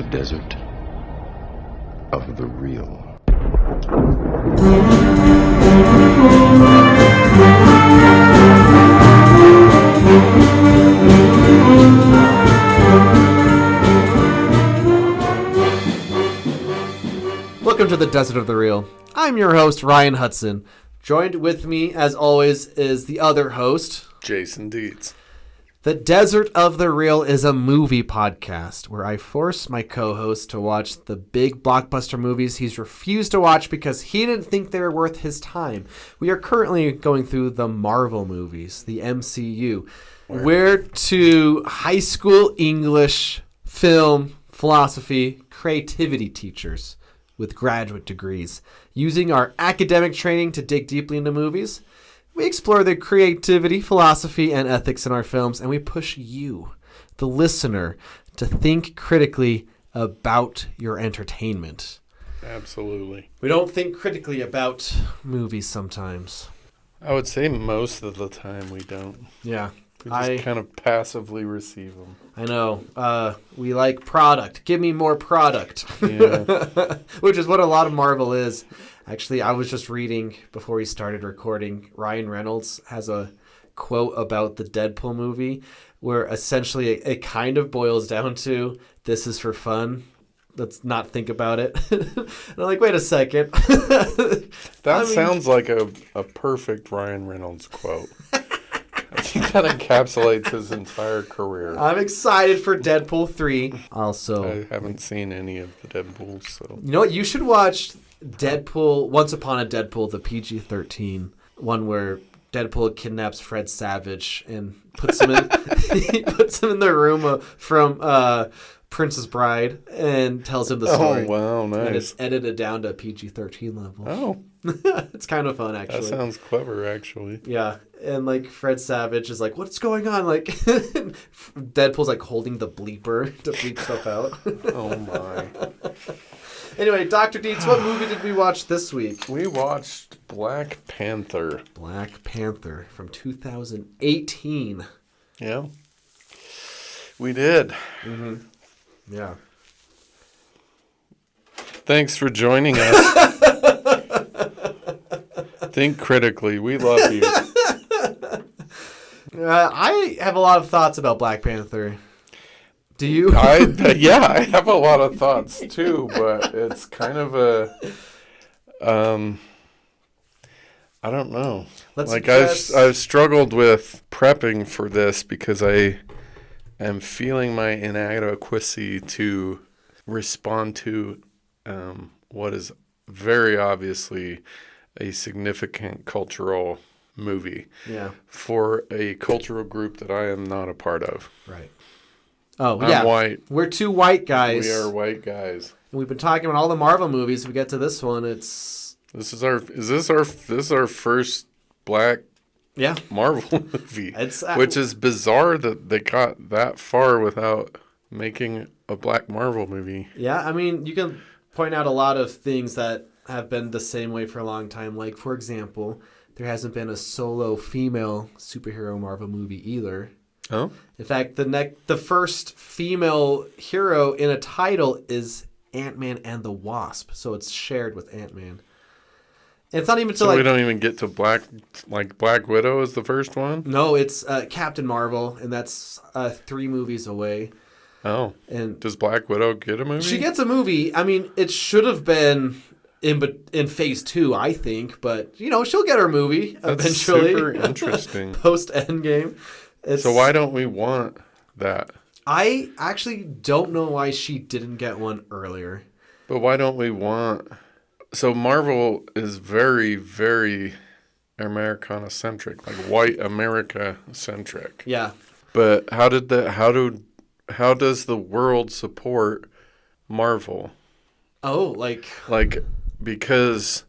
the desert of the real. Welcome to the Desert of the Real. I'm your host, Ryan Hudson. Joined with me, as always, is the other host, Jason Dietz. The Desert of the Real is a movie podcast where I force my co-host to watch the big blockbuster movies he's refused to watch because he didn't think they were worth his time. We are currently going through the Marvel movies, the MCU. We're two high school English, film, philosophy, creativity teachers with graduate degrees. Using our academic training to dig deeply into movies, we explore the creativity, philosophy, and ethics in our films, and we push you, the listener, to think critically about your entertainment. Absolutely. We don't think critically about movies sometimes. I would say most of the time we don't. Yeah. We just kind of passively receive them. I know. We like product. Give me more product. Yeah. Which is what a lot of Marvel is. Actually, I was just reading before we started recording, Ryan Reynolds has a quote about the Deadpool movie where essentially it kind of boils down to, this is for fun. Let's not think about it. And I'm like, wait a second. Sounds like a perfect Ryan Reynolds quote. I think that encapsulates his entire career. I'm excited for Deadpool 3. Also, I haven't seen any of the Deadpools, so. You know what? You should watch Deadpool, Once Upon a Deadpool, the PG-13 one where Deadpool kidnaps Fred Savage and puts him in he puts him in the room from Princess Bride and tells him the story. Oh, wow, nice. And it's edited down to PG-13 level. Oh. It's kind of fun, actually. That sounds clever, actually. Yeah. And, like, Fred Savage is like, what's going on? Like, Deadpool's, like, holding the bleeper to bleep stuff out. Oh, my. Anyway, Dr. Dietz, what movie did we watch this week? We watched Black Panther. Black Panther from 2018. Yeah. We did. Mm-hmm. Yeah. Thanks for joining us. Think critically. We love you. I have a lot of thoughts about Black Panther. Do you? Yeah, I have a lot of thoughts too, but it's kind of I don't know. I've struggled with prepping for this because I am feeling my inadequacy to respond to what is very obviously a significant cultural movie. Yeah. For a cultural group that I am not a part of. Right. Oh, I'm yeah. white. We're two white guys. We are white guys. And we've been talking about all the Marvel movies. We get to this one. This is our first black Marvel movie. Which is bizarre that they got that far without making a black Marvel movie. Yeah, I mean, you can point out a lot of things that have been the same way for a long time. Like, for example, there hasn't been a solo female superhero Marvel movie either. Oh? In fact, the first female hero in a title is Ant-Man and the Wasp, so it's shared with Ant-Man. And it's not even we don't even get to Black Widow is the first one? No, it's Captain Marvel, and that's 3 movies away. Oh. And does Black Widow get a movie? She gets a movie. I mean, it should have been in phase 2, I think, but she'll get her movie eventually. Super interesting. Post Endgame. So why don't we want that? I actually don't know why she didn't get one earlier. But why don't we want? So Marvel is very, very Americana-centric, like white America-centric. Yeah. But how does the world support Marvel? Oh, because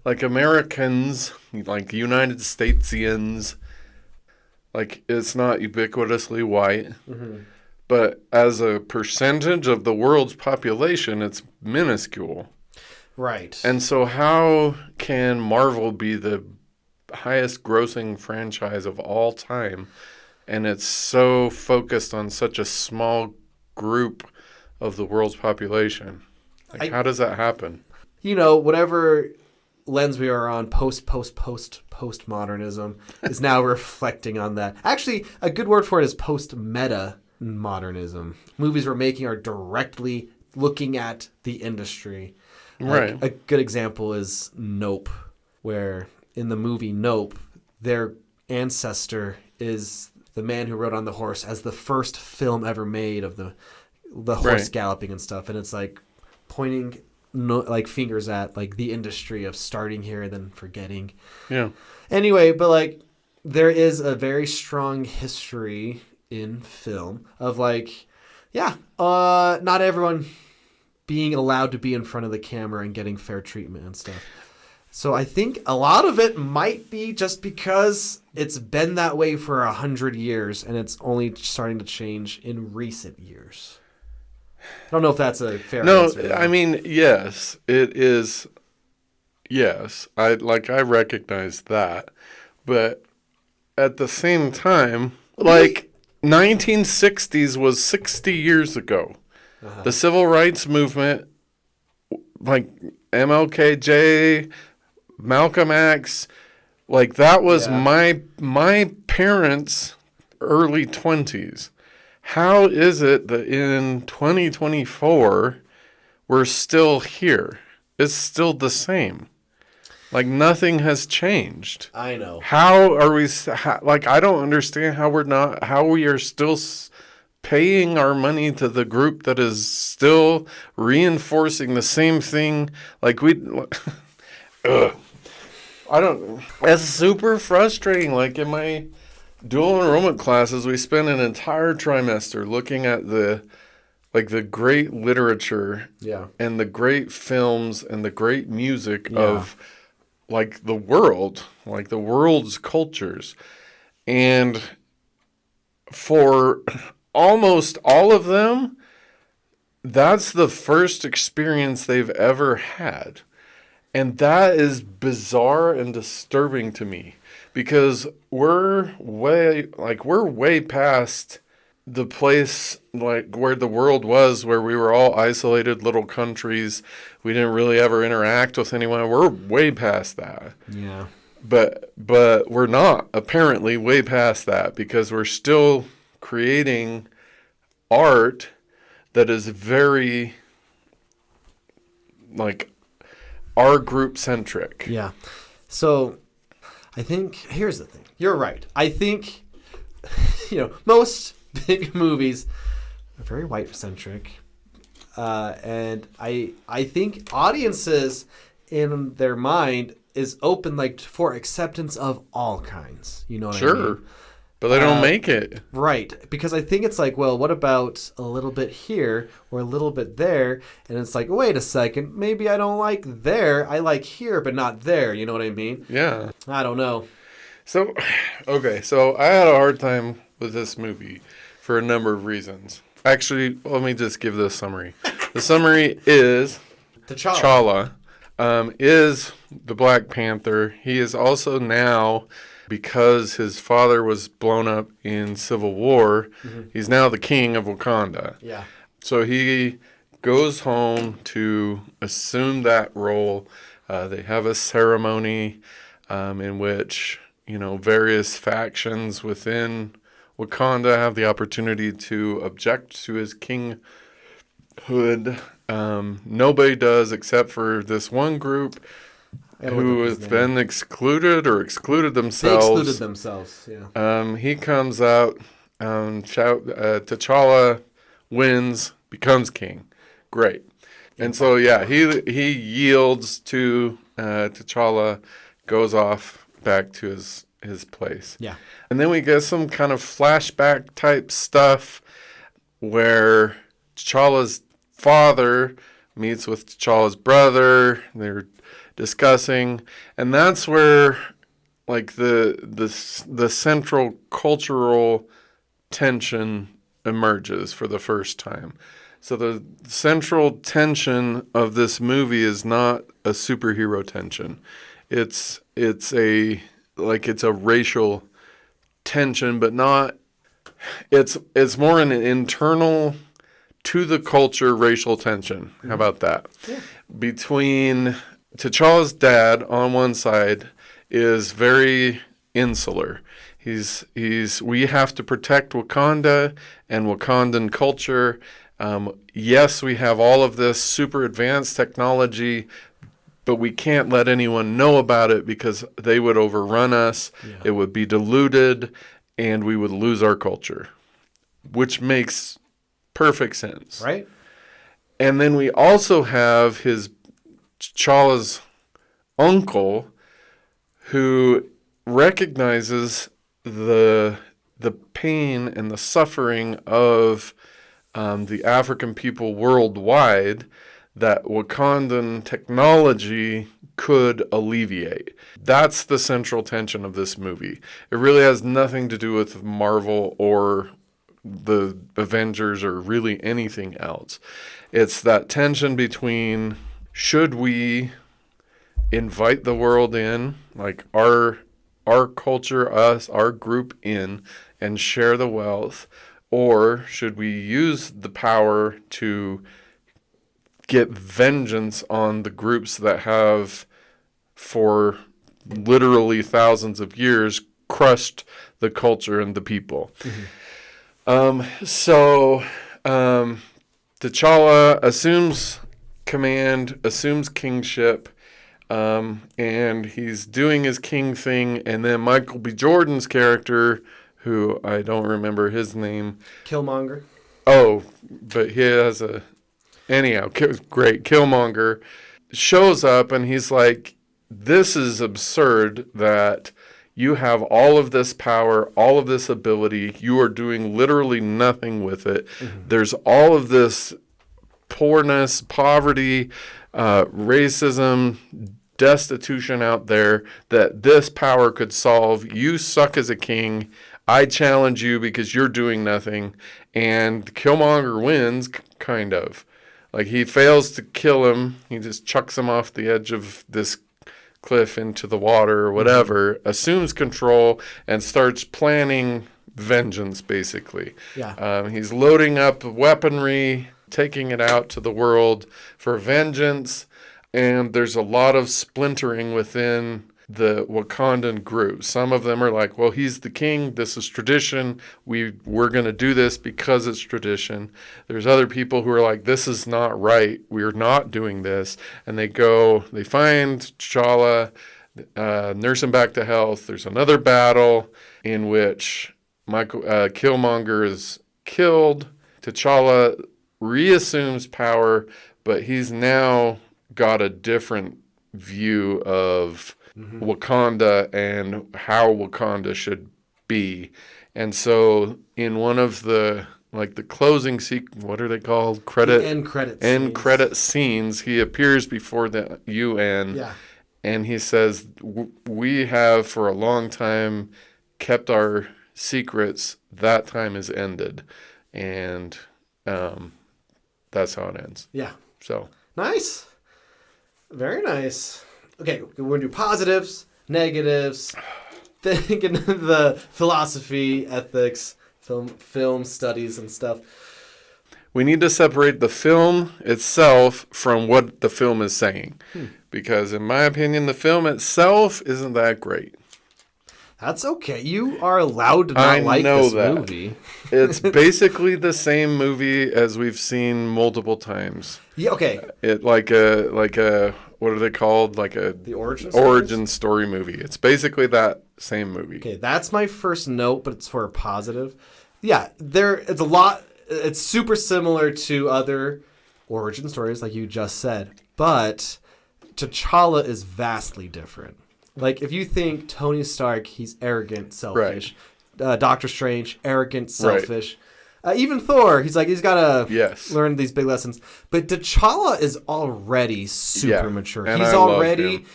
Americans, like United Statesians, it's not ubiquitously white. Mm-hmm. But as a percentage of the world's population, it's minuscule. Right. And so how can Marvel be the highest grossing franchise of all time, and it's so focused on such a small group of the world's population. Like, how does that happen? Whatever lens we are on, postmodernism is now reflecting on that. Actually, a good word for it is post-meta modernism. Movies we're making are directly looking at the industry. Right. A good example is Nope, where in the movie Nope, their ancestor is the man who rode on the horse as the first film ever made of the horse galloping and stuff. And it's like pointing fingers at like the industry of starting here and then forgetting. Yeah. Anyway, but there is a very strong history in film of not everyone being allowed to be in front of the camera and getting fair treatment and stuff. So I think a lot of it might be just because it's been that way for 100 years and it's only starting to change in recent years. I don't know if that's a fair answer. No, I mean, yes, it is. Yes, I recognize that. But at the same time, 1960s was 60 years ago. Uh-huh. The civil rights movement, MLKJ, Malcolm X, that was my parents' early 20s. How is it that in 2024 we're still here? It's still the same. Nothing has changed. I know. How are we? I don't understand how we are still paying our money to the group that is still reinforcing the same thing. That's super frustrating. In my dual enrollment classes, we spend an entire trimester looking at the great literature and the great films and the great music of the world, the world's cultures. And for almost all of them, that's the first experience they've ever had. And that is bizarre and disturbing to me because we're way past the place where the world was, where we were all isolated little countries. We didn't really ever interact with anyone. We're way past that. Yeah. But we're not apparently way past that because we're still creating art that is very our group centric. Yeah. So I think here's the thing. You're right. I think most big movies are very white centric. And I think audiences in their mind is open for acceptance of all kinds. You know what I mean? But they don't make it. Right. Because I think it's what about a little bit here or a little bit there? And it's wait a second, maybe I don't like there. I like here, but not there. You know what I mean? Yeah. I don't know. So I had a hard time with this movie for a number of reasons. Actually, let me just give this summary. The summary is T'Challa is the Black Panther. He is also now, because his father was blown up in Civil War, he's now the king of Wakanda. Yeah. So he goes home to assume that role. They have a ceremony in which, various factions within Wakanda have the opportunity to object to his kinghood. Nobody does except for this one group who have been excluded themselves. They excluded themselves, yeah. He comes out, T'Challa wins, becomes king. Great. And so, he yields to T'Challa, goes off back to his place. Yeah. And then we get some kind of flashback type stuff where T'Challa's father meets with T'Challa's brother. They're discussing, and that's where the central cultural tension emerges for the first time. So the central tension of this movie is not a superhero tension. It's a racial tension, but not. It's more an internal to the culture racial tension. How about that? Yeah. Between T'Challa's dad on one side is very insular. We have to protect Wakanda and Wakandan culture. Yes, we have all of this super advanced technology, but we can't let anyone know about it because they would overrun us. Yeah. It would be diluted, and we would lose our culture, which makes perfect sense. Right. And then we also have T'Challa's uncle, who recognizes the pain and the suffering of the African people worldwide that Wakandan technology could alleviate. That's the central tension of this movie. It really has nothing to do with Marvel or the Avengers or really anything else. It's that tension between, should we invite the world in, like our culture, us, our group in, and share the wealth, or should we use the power to get vengeance on the groups that have, for literally thousands of years, crushed the culture and the people? So T'Challa assumes command, assumes kingship, and he's doing his king thing, and then Michael B. Jordan's character, who I don't remember his name. Killmonger. Oh, but he has a... Anyhow, great. Killmonger shows up, and he's like, this is absurd that you have all of this power, all of this ability. You are doing literally nothing with it. Mm-hmm. There's all of this poorness, poverty, racism, destitution out there that this power could solve. You suck as a king. I challenge you because you're doing nothing. And Killmonger wins, kind of. Like, he fails to kill him. He just chucks him off the edge of this cliff into the water or whatever, assumes control, and starts planning vengeance, basically. Yeah. He's loading up weaponry, taking it out to the world for vengeance, and there's a lot of splintering within the Wakandan group. Some of them are like, well, he's the king, this is tradition, we're going to do this because it's tradition. There's other people who are like, this is not right, we're not doing this, and they find T'Challa, nurse him back to health. There's another battle in which Killmonger is killed. T'Challa reassumes power, but he's now got a different view of Wakanda and how Wakanda should be. And so in one of the closing what are they called? End credit scenes, he appears before the UN. Yeah. And he says, we have for a long time kept our secrets. That time has ended. And that's how it ends. Yeah. So nice. Very nice. Okay, we're going to do positives, negatives, thinking the philosophy, ethics, film studies and stuff. We need to separate the film itself from what the film is saying. Because in my opinion, the film itself isn't that great. That's okay. You are allowed to not like this movie. It's basically the same movie as we've seen multiple times. Yeah, okay. It like a what are they called? The origin story movie. It's basically that same movie. Okay, that's my first note, but it's for a positive. Yeah, it's a lot. It's super similar to other origin stories, like you just said, but T'Challa is vastly different. Like, if you think Tony Stark, he's arrogant, selfish. Right. Doctor Strange, arrogant, selfish. Right. Even Thor, he's got to learn these big lessons. But T'Challa is already super mature. He's already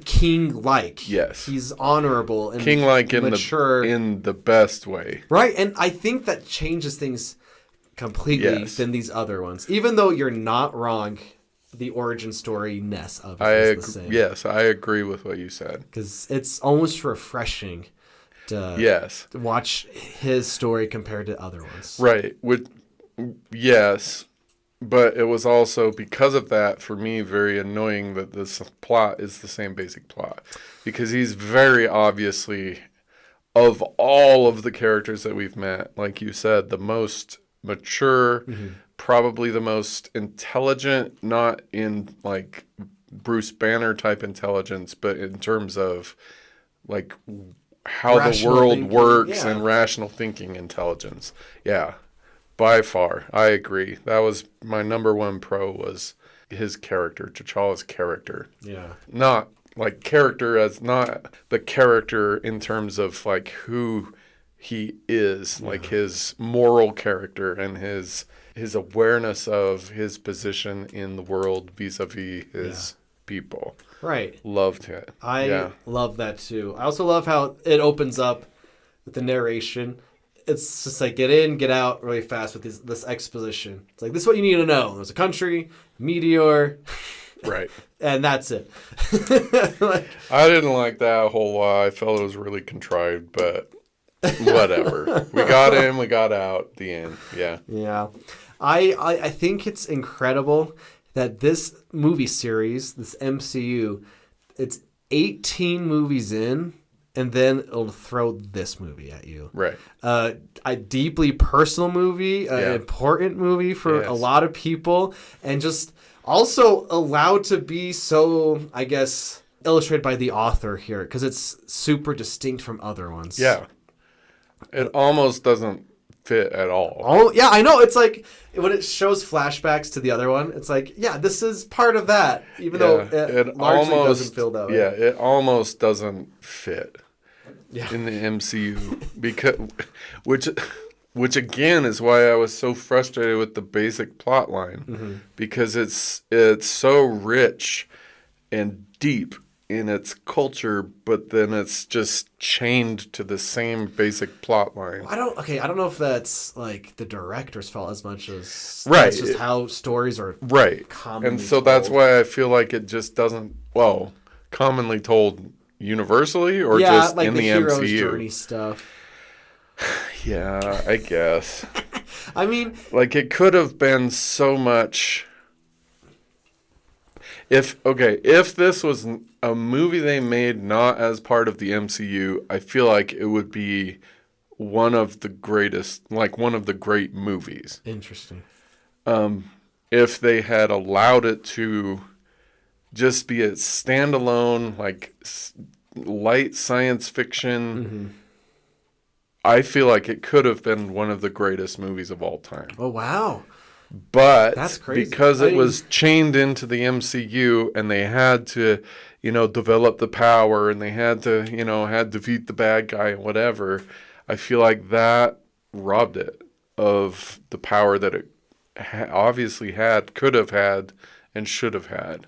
king-like. Yes. He's honorable and king-like mature. in the best way. Right, and I think that changes things completely than these other ones. Even though you're not wrong, the origin story-ness of it is the same. Yes, I agree with what you said. Because it's almost refreshing to watch his story compared to other ones. Right. Yes, but it was also because of that for me very annoying that this plot is the same basic plot, because he's very obviously, of all of the characters that we've met, like you said, the most mature, probably the most intelligent, not in like Bruce Banner type intelligence, but in terms of like how Rational the world thinking, works yeah. and rational thinking intelligence. Yeah, by far. I agree. That was my number one pro was his character, T'Challa's character. Yeah. Not like character as not the character in terms of like who he is, like his moral character and his awareness of his position in the world vis-a-vis his people. Right. Loved it. I love that too. I also love how it opens up with the narration. It's just like get in, get out really fast with this exposition. It's like, this is what you need to know. There's a country, meteor, Right. and that's it. Like, I didn't like that a whole lot. I felt it was really contrived, but whatever. We got in, we got out, the end. Yeah. yeah. I think it's incredible that this movie series, this MCU, it's 18 movies in, and then it'll throw this movie at you. Right. A deeply personal movie, an important movie for a lot of people, and just also allowed to be so, I guess, illustrated by the author here, because it's super distinct from other ones. Yeah. It almost doesn't fit at all. Oh, yeah, I know. It's like when it shows flashbacks to the other one, it's like, yeah, this is part of that, even though it largely doesn't feel that way. Yeah, it almost doesn't fit in the MCU because which again is why I was so frustrated with the basic plot line, because it's so rich and deep in its culture, but then it's just chained to the same basic plot line. I don't know if that's like the director's fault as much as Right. that's just how stories are commonly And so that's told. why I feel like it just doesn't, commonly told universally or just like in the the hero's MCU. journey stuff. Yeah, I guess. I mean, Like it could have been so much. If this was a movie they made not as part of the MCU, I feel like it would be one of the greatest, like one of the great movies. interesting. If they had allowed it to just be a standalone, like light science fiction, I feel like it could have been one of the greatest movies of all time. Oh wow. But That's crazy. because it was chained into the MCU and they had to, develop the power and they had to, defeat the bad guy and whatever, I feel like that robbed it of the power that it obviously had, could have had, and should have had.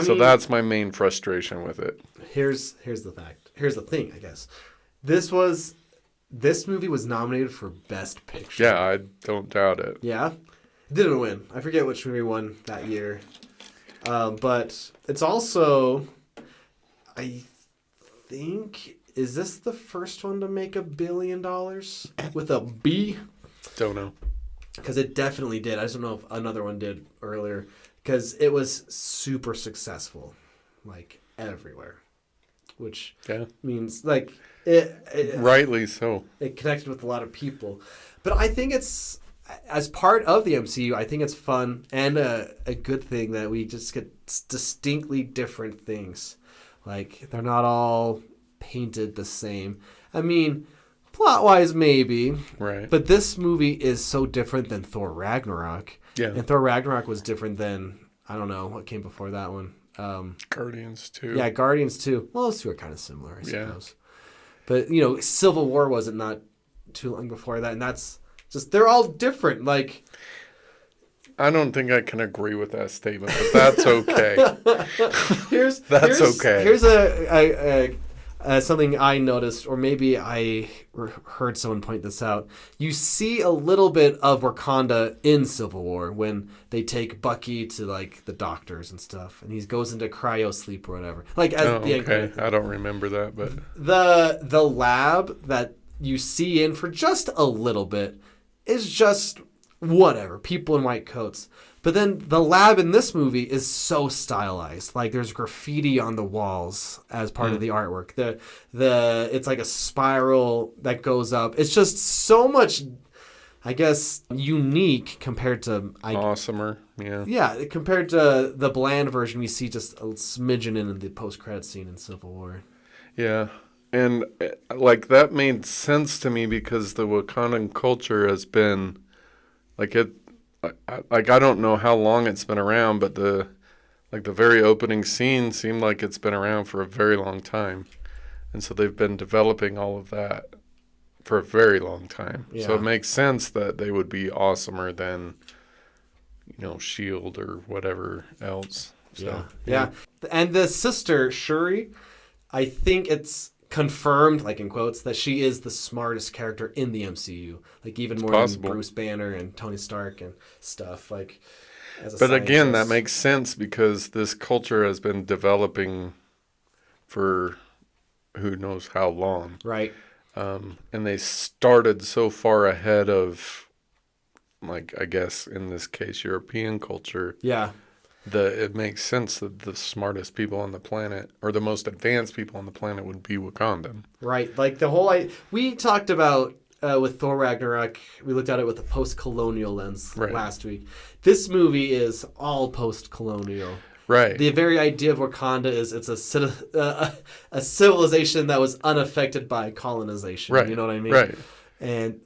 So that's my main frustration with it. Here's the fact. Here's the thing, I guess. This movie was nominated for Best Picture. Yeah, I don't doubt it. Yeah? It didn't win. I forget which movie won that year. But it's also, I think, is this the first one to make $1 billion with a B? Don't know. Because it definitely did. I just don't know if another one did earlier. Because it was super successful, like everywhere. Which means, like, it Rightly so. it connected with a lot of people. But I think it's, as part of the MCU, I think it's fun and a good thing that we just get distinctly different things. Like, they're not all painted the same. I mean, plot-wise, maybe. Right. But this movie is so different than Thor Ragnarok. Yeah. And Thor Ragnarok was different than, I don't know, what came before that one. Guardians too. Yeah, Guardians too. Well, those two are kind of similar, I Yeah. suppose. But, Civil War wasn't not too long before that. And that's just, they're all different. Like, I don't think I can agree with that statement, but that's okay. here's okay. Here's a something I noticed, or maybe I heard someone point this out. You see a little bit of Wakanda in Civil War when they take Bucky to like the doctors and stuff, and he goes into cryo sleep or whatever. Like as the end credit. I don't remember that, but The lab that you see in for just a little bit is just whatever, people in white coats. But then the lab in this movie is so stylized. Like there's graffiti on the walls as part of the artwork. It's like a spiral that goes up. It's just so much, I guess, unique compared to awesomer. Yeah. Yeah, compared to the bland version we see just a smidgen in the post-credit scene in Civil War. Yeah. And like that made sense to me because the Wakandan culture has been like it. Like I don't know how long it's been around, but the very opening scene seemed like it's been around for a very long time, and so they've been developing all of that for a very long time. Yeah. So it makes sense that they would be awesomer than, Shield or whatever else. So, yeah. And the sister Shuri, I think it's confirmed, like in quotes, that she is the smartest character in the MCU, like even more than Bruce Banner and Tony Stark and stuff. Like, but again, that makes sense because this culture has been developing for who knows how long, right? And they started so far ahead of, like, I guess in this case, European culture. Yeah. It makes sense that the smartest people on the planet, or the most advanced people on the planet, would be Wakandan. Right. Like the whole... we talked about, with Thor Ragnarok, we looked at it with a post-colonial lens last week. This movie is all post-colonial. Right. The very idea of Wakanda is it's a civilization that was unaffected by colonization. Right. You know what I mean? Right. And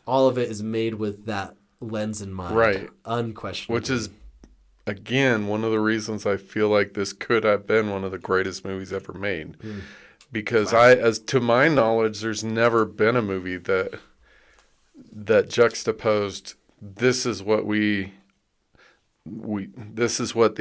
all of it is made with that lens in mind. Right. Unquestionably. Which is... Again, one of the reasons I feel like this could have been one of the greatest movies ever made. Because as to my knowledge, there's never been a movie that juxtaposed this is what this is what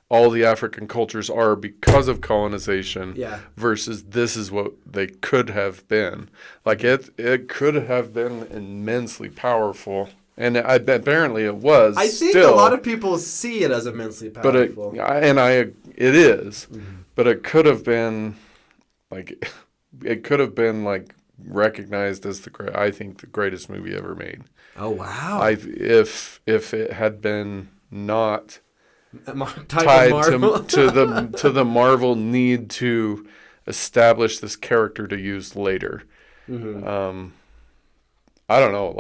all the African cultures are because of colonization versus this is what they could have been. Like it could have been immensely powerful. And apparently it was. I think a lot of people see it as immensely powerful. But it is. Mm-hmm. But it could have been recognized as I think the greatest movie ever made. Oh wow! If it had been not tied to the Marvel need to establish this character to use later. Mm-hmm. I don't know.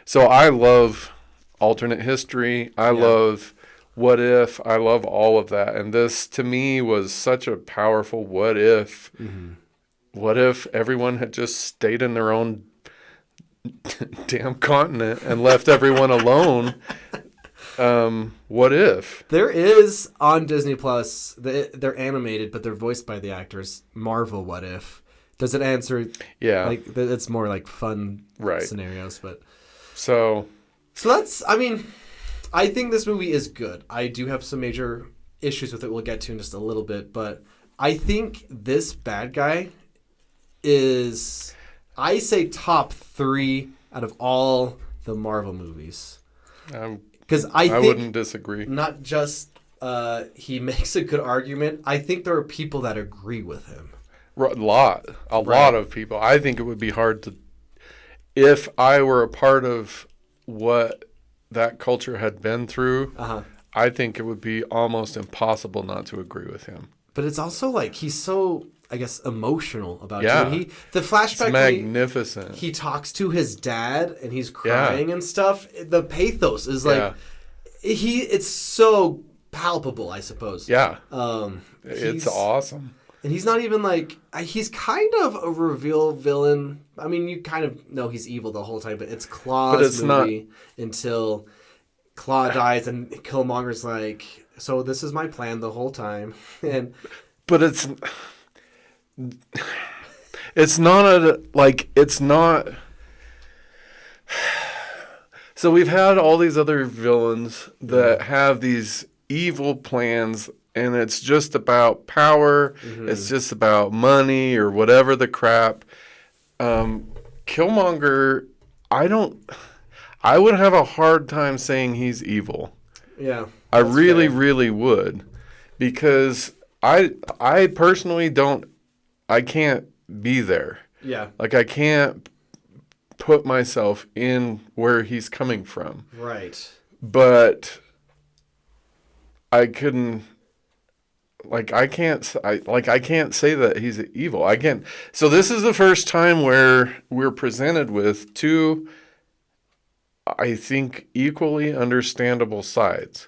So I love alternate history. I love what if. I love all of that. And this, to me, was such a powerful what if. Mm-hmm. What if everyone had just stayed in their own damn continent and left everyone alone? What if? There is, on Disney Plus, they're animated, but they're voiced by the actors, Marvel What If. Does it answer? Yeah. Like, it's more like fun scenarios, but... So that's, I think this movie is good. I do have some major issues with it we'll get to in just a little bit, but I think this bad guy is, I say, top 3 out of all the Marvel movies. Because I think wouldn't disagree. Not just he makes a good argument. I think there are people that agree with him. A lot of people. I think it would be hard to... If I were a part of what that culture had been through, I think it would be almost impossible not to agree with him. But it's also like he's so, I guess, emotional about it. Yeah. The flashback, it's magnificent. He talks to his dad and he's crying and stuff. The pathos is like, it's so palpable, I suppose. Yeah. It's awesome. And he's not even like, he's kind of a reveal villain. I mean, you kind of know he's evil the whole time, but it's Claw's movie until Claw dies and Killmonger's like, so this is my plan the whole time. But it's not. So we've had all these other villains that have these evil plans. And it's just about power. Mm-hmm. It's just about money or whatever the crap. Killmonger, I would have a hard time saying he's evil. Yeah. I really would. Because I personally I can't be there. Yeah. Like I can't put myself in where he's coming from. Right. But I couldn't, I can't say that he's evil. I can't. So this is the first time where we're presented with two, I think, equally understandable sides,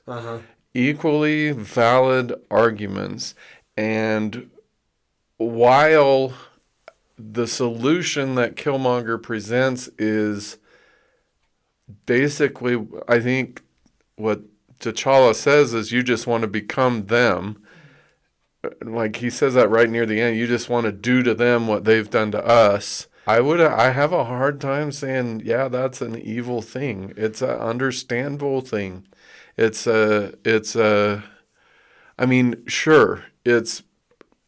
equally valid arguments. And while the solution that Killmonger presents is basically, I think what T'Challa says is, you just want to become them. Like, he says that right near the end. You just want to do to them what they've done to us. I have a hard time saying, yeah, that's an evil thing. It's an understandable thing. I mean, sure, it's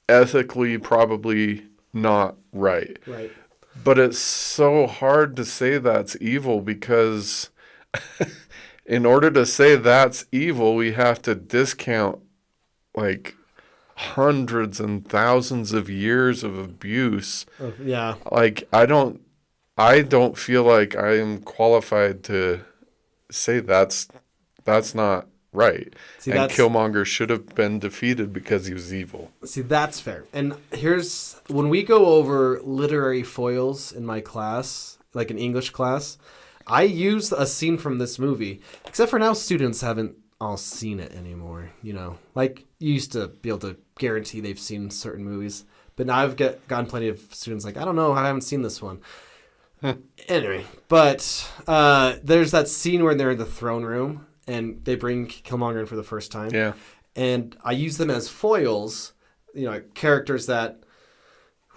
ethically probably not right. Right. But it's so hard to say that's evil, because in order to say that's evil, we have to discount like hundreds and thousands of years of abuse. Yeah. Like, I don't feel like I am qualified to say that's not right. See, and Killmonger should have been defeated because he was evil. See, that's fair. And here's, when we go over literary foils in my class, like an English class, I use a scene from this movie, except for now students haven't all seen it anymore, you know. Like, you used to be able to guarantee they've seen certain movies, but now I've gotten plenty of students like, I don't know, I haven't seen this one. Anyway, but there's that scene where they're in the throne room and they bring Killmonger in for the first time. Yeah. And I use them as foils, you know, characters that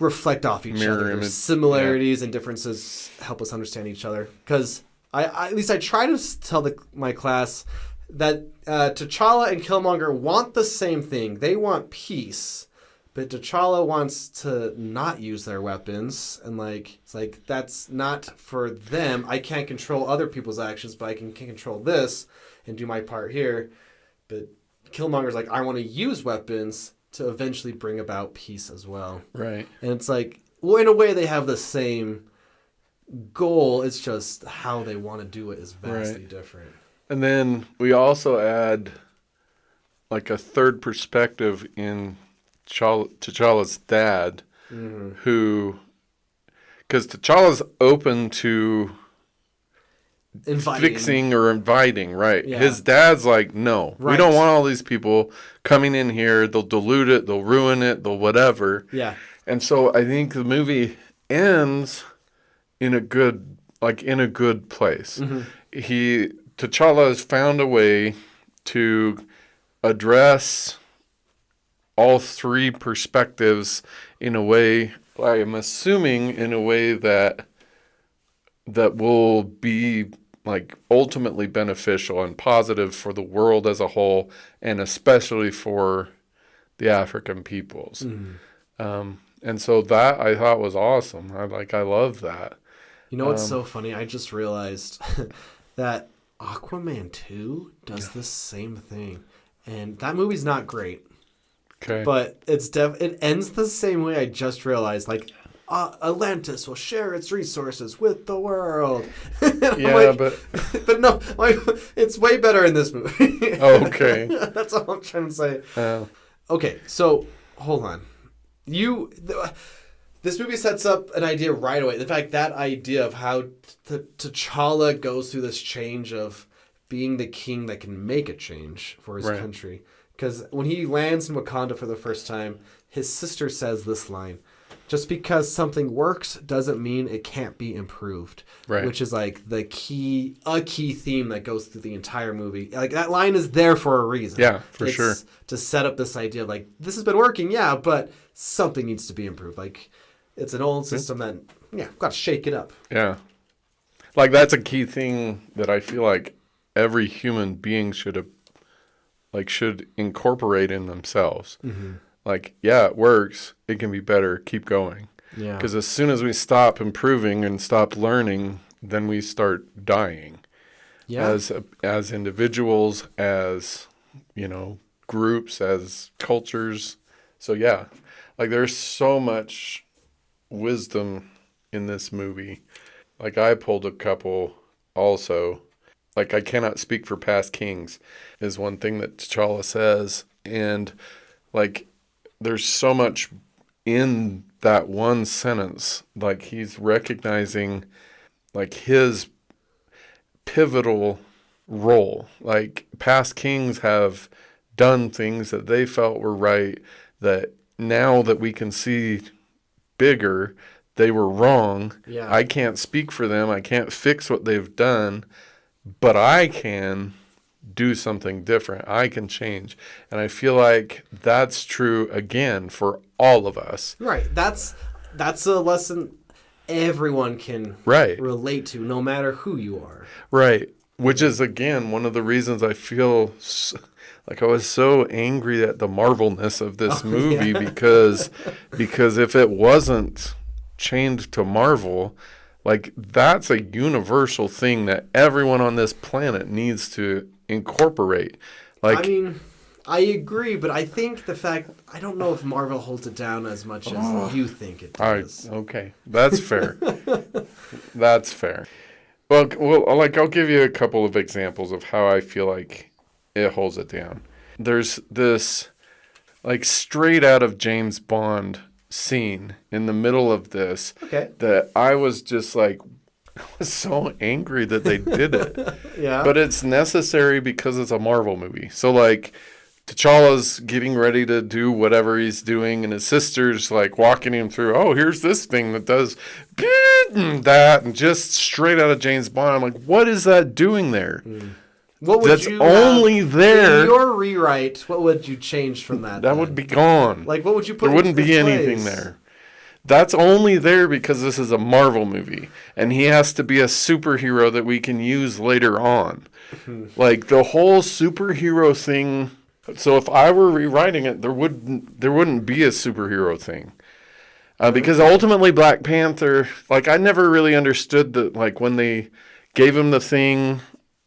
reflect off each Mirror other. image. There's similarities and differences help us understand each other. Because I at least I try to tell my class that T'Challa and Killmonger want the same thing. They want peace. But T'Challa wants to not use their weapons. And, like, it's like, that's not for them. I can't control other people's actions, but I can control this and do my part here. But Killmonger's like, I want to use weapons to eventually bring about peace as well. Right. And it's like, well, in a way they have the same goal. It's just how they want to do it is vastly different. And then we also add like a third perspective in T'Challa's dad, who, because T'Challa's open to fixing or inviting, right? Yeah. His dad's like, no, we don't want all these people coming in here. They'll dilute it, they'll ruin it, they'll whatever. Yeah. And so I think the movie ends in a good place. T'Challa has found a way to address all three perspectives in a way, I am assuming, in a way that will be like ultimately beneficial and positive for the world as a whole, and especially for the African peoples. And so that I thought was awesome. I love that. You know what's so funny? I just realized that Aquaman 2 does the same thing. And that movie's not great. Okay. But it ends the same way. I just realized, like, Atlantis will share its resources with the world. Yeah, like, but no, like, it's way better in this movie. Oh, okay. That's all I'm trying to say. Okay, so hold on. This movie sets up an idea right away. In fact, that idea of how T'Challa goes through this change of being the king that can make a change for his country. Because when he lands in Wakanda for the first time, his sister says this line, just because something works doesn't mean it can't be improved. Right. Which is like a key theme that goes through the entire movie. Like, that line is there for a reason. Yeah, for sure. To set up this idea of, like, this has been working, yeah, but something needs to be improved. Like, it's an old system that, got to shake it up. Yeah. Like, that's a key thing that I feel like every human being should incorporate in themselves. Like, yeah, it works. It can be better. Keep going. Yeah. Because as soon as we stop improving and stop learning, then we start dying. Yeah. As individuals, as, groups, as cultures. So, yeah. Like, there's so much wisdom in this movie. like I pulled a couple also. Like, I cannot speak for past kings is one thing that T'Challa says. And, like, there's so much in that one sentence. Like, he's recognizing, like, his pivotal role. Like, past kings have done things that they felt were right, that now that we can see bigger, they were wrong. Yeah. I can't speak for them. I can't fix what they've done. But I can do something different. I can change. And I feel like that's true, again, for all of us. Right. That's a lesson everyone can relate to, no matter who you are. Right. Which is, again, one of the reasons I feel like I was so angry at the Marvelness of this movie because if it wasn't chained to Marvel, like, that's a universal thing that everyone on this planet needs to incorporate. Like, I mean, I agree, but I think I don't know if Marvel holds it down as much as you think it does. Okay, that's fair. That's fair. Well, like, I'll give you a couple of examples of how I feel like it holds it down. There's this, like, straight out of James Bond scene in the middle of this that I was just like, I was so angry that they did it. Yeah. But it's necessary because it's a Marvel movie. So, like, T'Challa's getting ready to do whatever he's doing, and his sister's, like, walking him through, oh, here's this thing that does that, and just straight out of James Bond. I'm like, what is that doing there? What would That's you only there. In your rewrite, what would you change from that? That would be gone. Like, what would you put There wouldn't be anything there. That's only there because this is a Marvel movie, and he has to be a superhero that we can use later on. Like, the whole superhero thing. So if I were rewriting it, there wouldn't be a superhero thing. Because ultimately Black Panther, like, I never really understood that, like, when they gave him the thing,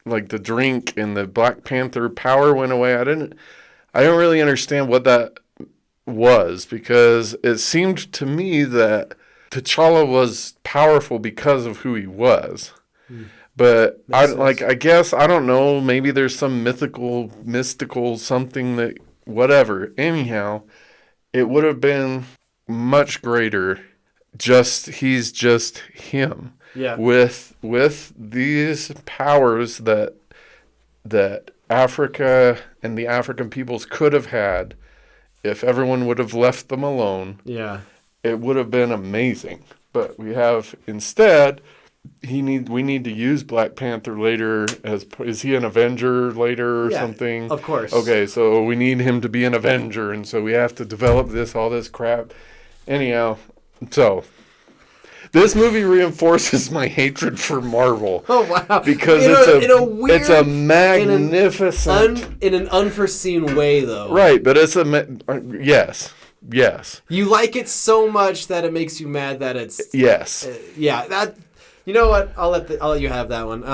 like the drink, and the Black Panther power went away, I don't really understand what that was, because it seemed to me that T'Challa was powerful because of who he was. But I guess, I don't know, maybe there's some mystical something that, whatever. Anyhow, it would have been much greater. He's just him. Yeah. With these powers that Africa and the African peoples could have had if everyone would have left them alone. Yeah. It would have been amazing. But we have instead, we need to use Black Panther later is he an Avenger later or something? Of course. Okay, so we need him to be an Avenger, and so we have to develop all this crap. Anyhow, so this movie reinforces my hatred for Marvel. Oh, wow. Because it's a magnificent... In an unforeseen way, though. Right, but it's yes. You like it so much that it makes you mad that it's... Yes. Yeah, that... You know what? I'll let you have that one.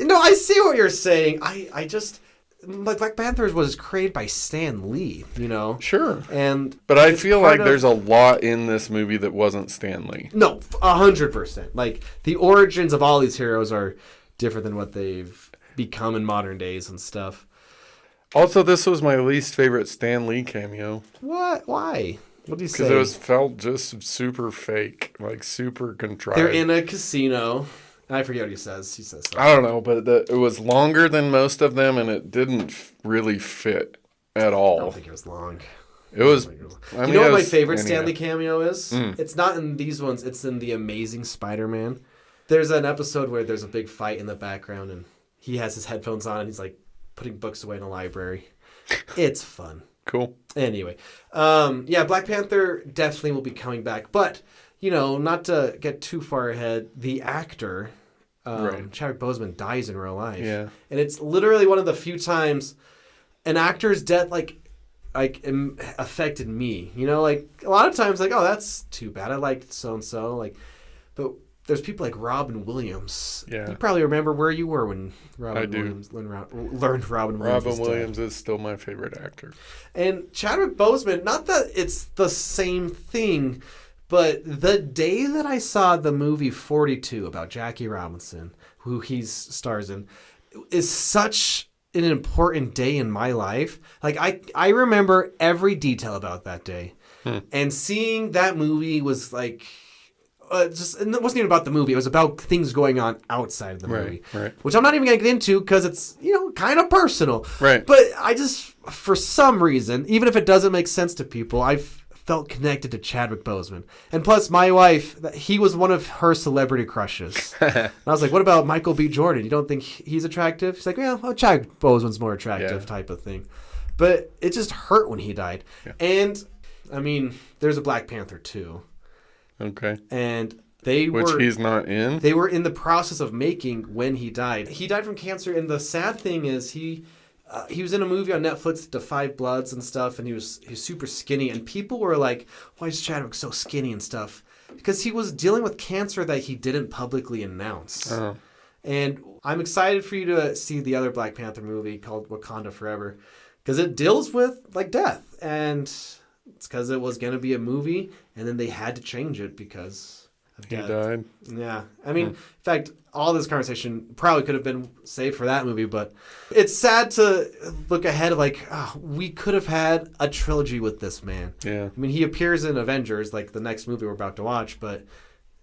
I see what you're saying. I just... Like, Black Panther was created by Stan Lee, you know? Sure. But I feel like there's a lot in this movie that wasn't Stan Lee. No, 100%. Like, the origins of all these heroes are different than what they've become in modern days and stuff. Also, this was my least favorite Stan Lee cameo. What? Why? What do you say? Because it felt just super fake, like super contrived. They're in a casino. I forget what he says. He says something. I don't know, but it was longer than most of them, and it didn't really fit at all. I don't think it was long. It was... You know what my favorite Stanley cameo is? It's not in these ones. It's in The Amazing Spider-Man. There's an episode where there's a big fight in the background, and he has his headphones on, and he's, like, putting books away in a library. It's fun. Cool. Anyway. Black Panther definitely will be coming back. But, not to get too far ahead, the actor, Chadwick Boseman, dies in real life. Yeah. And it's literally one of the few times an actor's death, affected me. A lot of times, oh, that's too bad. I liked so-and-so. But there's people like Robin Williams. Yeah. You probably remember where you were when Robin Williams learned Robin Williams. Robin Williams is still my favorite actor. And Chadwick Boseman, not that it's the same thing, But the day that I saw the movie 42 about Jackie Robinson, who he stars in, is such an important day in my life. Like, I remember every detail about that day. And seeing that movie was like... just, and it wasn't even about the movie. It was about things going on outside of the movie. Right. Which I'm not even going to get into because it's, kind of personal. Right. But I just, for some reason, even if it doesn't make sense to people, I've felt connected to Chadwick Boseman. And plus, my wife, he was one of her celebrity crushes. And I was like, what about Michael B. Jordan? You don't think he's attractive? She's like, well, Chadwick Boseman's more attractive type of thing. But it just hurt when he died. Yeah. And, I mean, there's a Black Panther too. Okay. And which he's not in? They were in the process of making when he died. He died from cancer, and the sad thing is he was in a movie on Netflix, The Five Bloods and stuff, and he was super skinny, and people were like, why is Chadwick so skinny and stuff? Because he was dealing with cancer that he didn't publicly announce. Oh. And I'm excited for you to see the other Black Panther movie called Wakanda Forever, because it deals with, like, death, and it's because it was going to be a movie, and then they had to change it because of death. He died? Yeah. I mean, in fact, all this conversation probably could have been saved for that movie, but it's sad to look ahead of, like, we could have had a trilogy with this man. Yeah. I mean, he appears in Avengers, like the next movie we're about to watch, but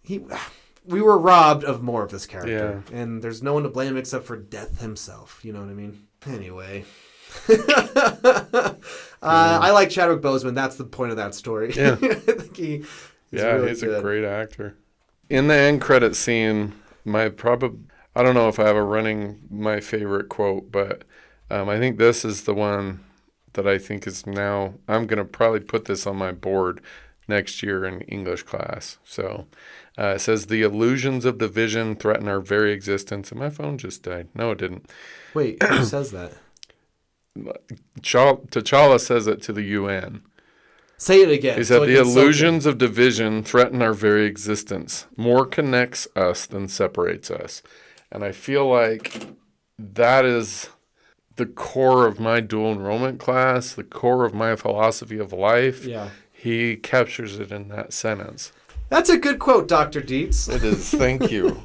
we were robbed of more of this character. Yeah. And there's no one to blame except for Death himself. You know what I mean? Anyway. I like Chadwick Boseman. That's the point of that story. Yeah. I think he's a great actor. In the end credit scene, I don't know if I have my favorite quote, but I think this is the one that I think is now, I'm going to probably put this on my board next year in English class. So it says, the illusions of the vision threaten our very existence. And my phone just died. No, it didn't. Wait, who says that? T'Challa says it to the UN. Say it again. He said, the illusions of division threaten our very existence. More connects us than separates us. And I feel like that is the core of my dual enrollment class, the core of my philosophy of life. Yeah. He captures it in that sentence. That's a good quote, Dr. Dietz. It is. Thank you.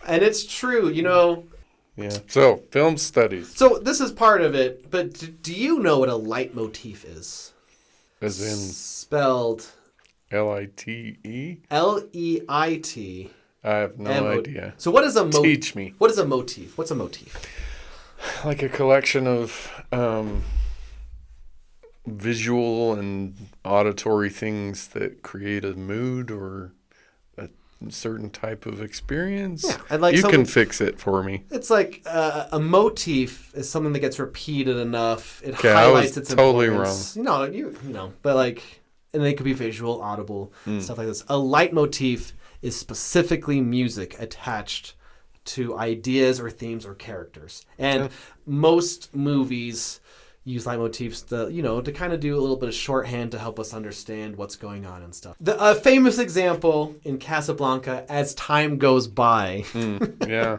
And it's true, Yeah. So, film studies. So, this is part of it, but do you know what a leitmotif is? As in? Spelled... L-I-T-E? L-E-I-T. I have no idea. So, what is a motif? Teach me. What is a motif? What's a motif? Like a collection of visual and auditory things that create a mood or a certain type of experience. Yeah, and like you can fix it for me. It's like a motif is something that gets repeated enough. It highlights its totally importance. Wrong. You know, but like, and they could be visual, audible, stuff like this. A leitmotif is specifically music attached to ideas or themes or characters, and most movies use leitmotifs to kind of do a little bit of shorthand to help us understand what's going on and stuff. A famous example in Casablanca, As Time Goes By. Yeah.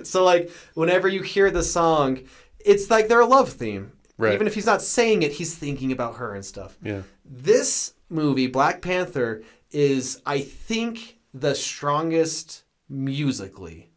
So like whenever you hear the song, it's like their love theme. Right. Even if he's not saying it, he's thinking about her and stuff. Yeah. This movie, Black Panther, is, I think, the strongest musically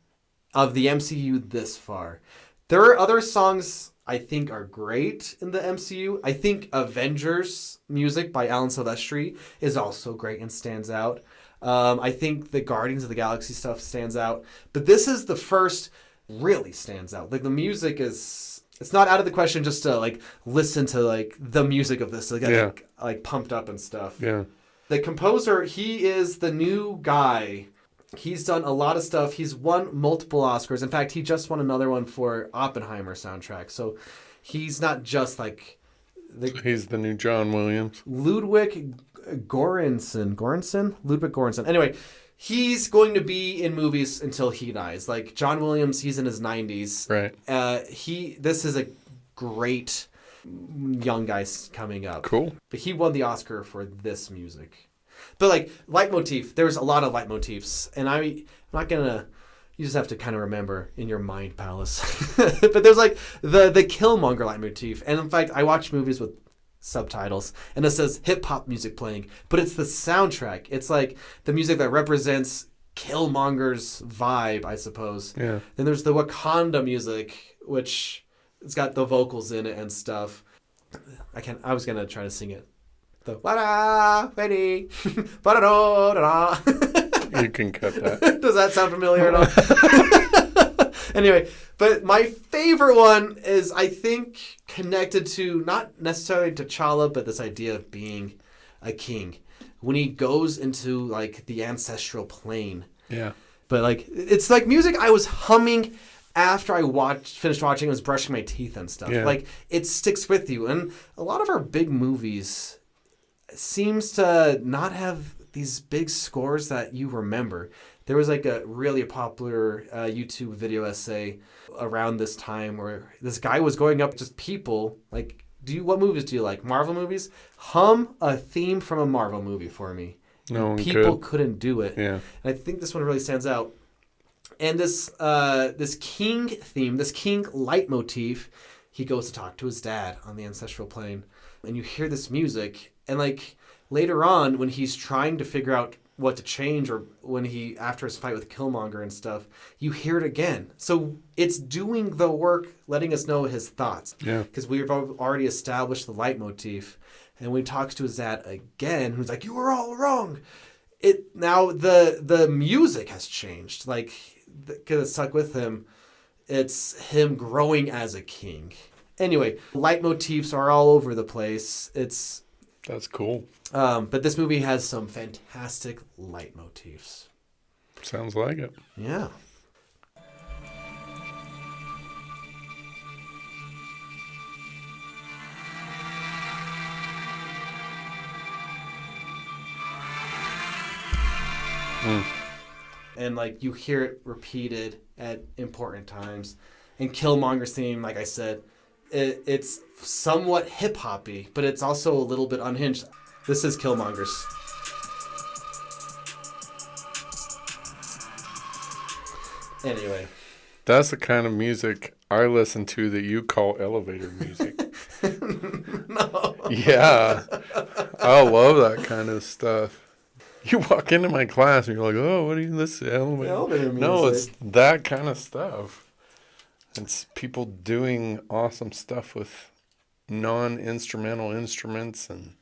of the MCU this far. There are other songs I think are great in the MCU. I think Avengers music by Alan Silvestri is also great and stands out. I think the Guardians of the Galaxy stuff stands out. But this is the first really stands out. Like the music is, it's not out of the question just to like listen to like the music of this. Like pumped up and stuff. Yeah. The composer, he is the new guy. He's done a lot of stuff. He's won multiple Oscars. In fact, he just won another one for Oppenheimer soundtrack. So he's not just like... He's the new John Williams. Ludwig Göransson. Anyway, he's going to be in movies until he dies. Like John Williams, he's in his 90s. Right. This is a great young guy coming up. Cool. But he won the Oscar for this music. But like leitmotif, there's a lot of leitmotifs, and I'm not gonna. You just have to kind of remember in your mind palace. But there's like the Killmonger leitmotif, and in fact, I watch movies with subtitles, and it says hip hop music playing, but it's the soundtrack. It's like the music that represents Killmonger's vibe, I suppose. Yeah. Then there's the Wakanda music, which it's got the vocals in it and stuff. I was gonna try to sing it. The wada ready, ba-da-da-da-da. You can cut that. Does that sound familiar at all? Anyway, but my favorite one is, I think, connected to not necessarily T'Challa, but this idea of being a king. When he goes into like the ancestral plane. Yeah. But like it's like music I was humming after I finished watching and was brushing my teeth and stuff. Yeah. Like it sticks with you. And a lot of our big movies seems to not have these big scores that you remember. There was like a really popular YouTube video essay around this time where this guy was going up to people like, what movies do you like? Marvel movies? Hum a theme from a Marvel movie for me. No one People could. couldn't do it. Yeah. And I think this one really stands out. And this king theme, this king leitmotif, he goes to talk to his dad on the ancestral plane. And you hear this music. And like later on, when he's trying to figure out what to change, or when after his fight with Killmonger and stuff, you hear it again. So it's doing the work, letting us know his thoughts. Yeah. Because we've already established the leitmotif. And when he talks to his dad again, who's like, "You were all wrong." Now the music has changed. Like, because it stuck with him. It's him growing as a king. Anyway, leitmotifs are all over the place. That's cool. But this movie has some fantastic leitmotifs. Sounds like it. Yeah. And like you hear it repeated at important times. And Killmonger's theme, like I said, it's somewhat hip-hoppy, but it's also a little bit unhinged. This is Killmonger's. Anyway. That's the kind of music I listen to that you call elevator music. No. Yeah. I love that kind of stuff. You walk into my class and you're like, "Oh, what do you listen to? Elevator music. No, it's that kind of stuff. It's people doing awesome stuff with non-instrumental instruments, and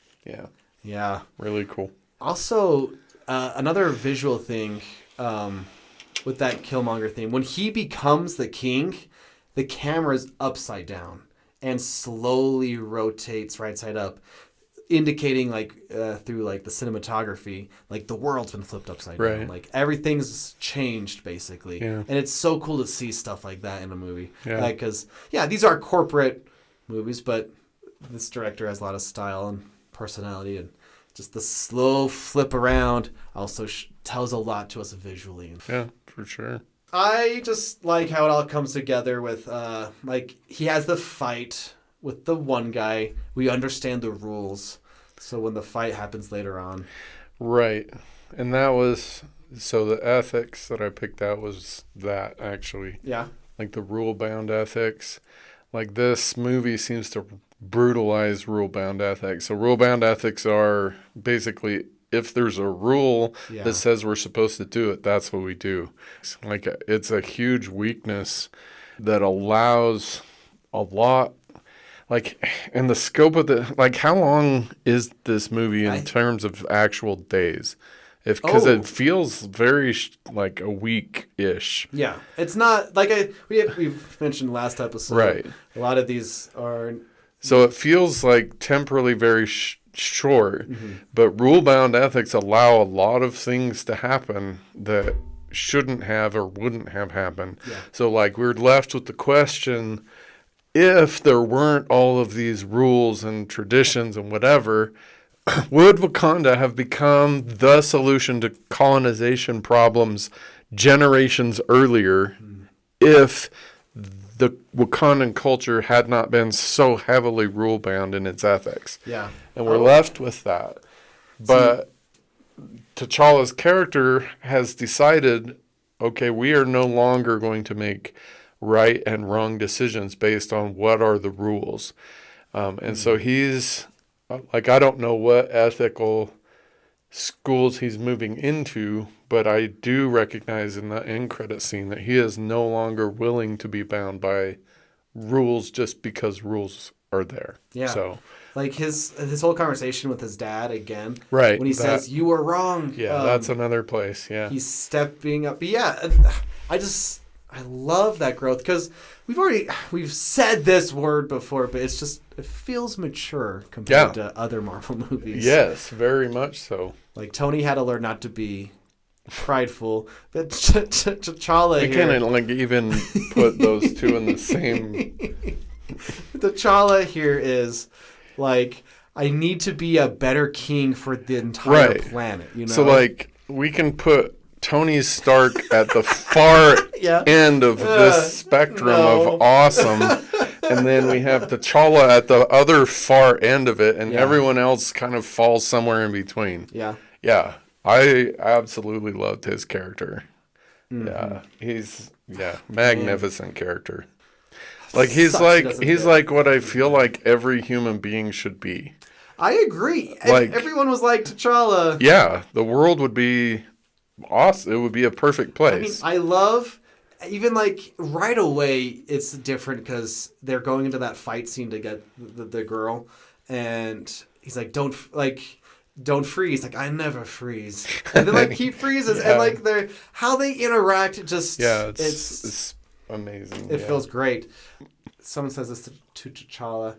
Yeah. really cool. Also, another visual thing with that Killmonger theme, when he becomes the king, the camera's upside down and slowly rotates right side up, indicating like through like the cinematography, like the world's been flipped upside down. Right. Like everything's changed basically. Yeah. And it's so cool to see stuff like that in a movie. Yeah. Like, 'cause these are corporate movies, but this director has a lot of style and personality, and just the slow flip around also tells a lot to us visually. Yeah, for sure. I just like how it all comes together with, like, he has the fight with the one guy. We understand the rules. So when the fight happens later on. Right. And that was, so the ethics that I picked out was that, actually. Yeah. Like the rule-bound ethics. Like this movie seems to brutalize rule-bound ethics. So rule-bound ethics are basically, if there's a rule that says we're supposed to do it, that's what we do. Like it's a huge weakness that allows a lot, like in the scope of the, like how long is this movie in terms of actual days? Because it feels very like a week-ish. Yeah. It's not, like we've mentioned last episode. Right. A lot of these are. So it feels like temporally very short, but rule-bound ethics allow a lot of things to happen that shouldn't have or wouldn't have happened. Yeah. So like we're left with the question, if there weren't all of these rules and traditions and whatever, would Wakanda have become the solution to colonization problems generations earlier if the Wakandan culture had not been so heavily rule-bound in its ethics? Yeah. And we're left with that. But T'Challa's character has decided, okay, we are no longer going to make right and wrong decisions based on what are the rules. And so he's like, I don't know what ethical schools he's moving into, but I do recognize in the end credit scene that he is no longer willing to be bound by rules just because rules are there. Yeah. So, like his whole conversation with his dad again. right. When he says, "You were wrong." Yeah, that's another place. Yeah. He's stepping up. But yeah, I love that growth because we've said this word before, but it feels mature compared to other Marvel movies. Yes, very much so. Like Tony had to learn not to be prideful, but T'Challa We here. can't like even put those two in the same. T'Challa here is like, I need to be a better king for the entire planet. You know, So like we can put Tony Stark at the far end of this spectrum of awesome, and then we have T'Challa at the other far end of it, and everyone else kind of falls somewhere in between. Yeah, I absolutely loved his character. Mm-hmm. Yeah, he's magnificent character. Like he's like what I feel like every human being should be. I agree. Like, if everyone was like T'Challa, yeah, the world would be awesome. It would be a perfect place. I mean, I love, even like right away, it's different because they're going into that fight scene to get the girl, and he's like, don't freeze. Like, I never freeze. And then like he freezes, and like how they interact, just it's amazing. It feels great. Someone says this to T'Challa.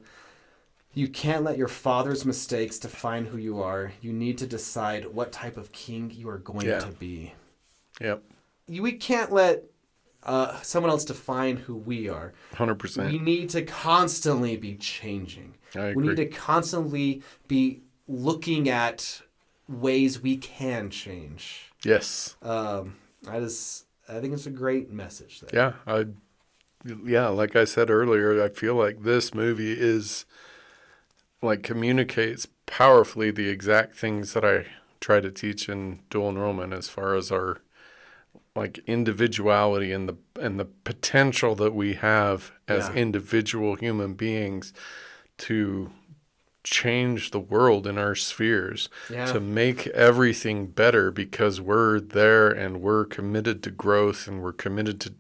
You can't let your father's mistakes define who you are. You need to decide what type of king you are going to be. Yep. We can't let someone else define who we are. 100%. We need to constantly be changing. I agree. We need to constantly be looking at ways we can change. Yes. I think it's a great message there. Yeah, like I said earlier, I feel like this movie is like communicates powerfully the exact things that I try to teach in dual enrollment as far as our like individuality and the potential that we have as individual human beings to change the world in our spheres, to make everything better because we're there and we're committed to growth and we're committed to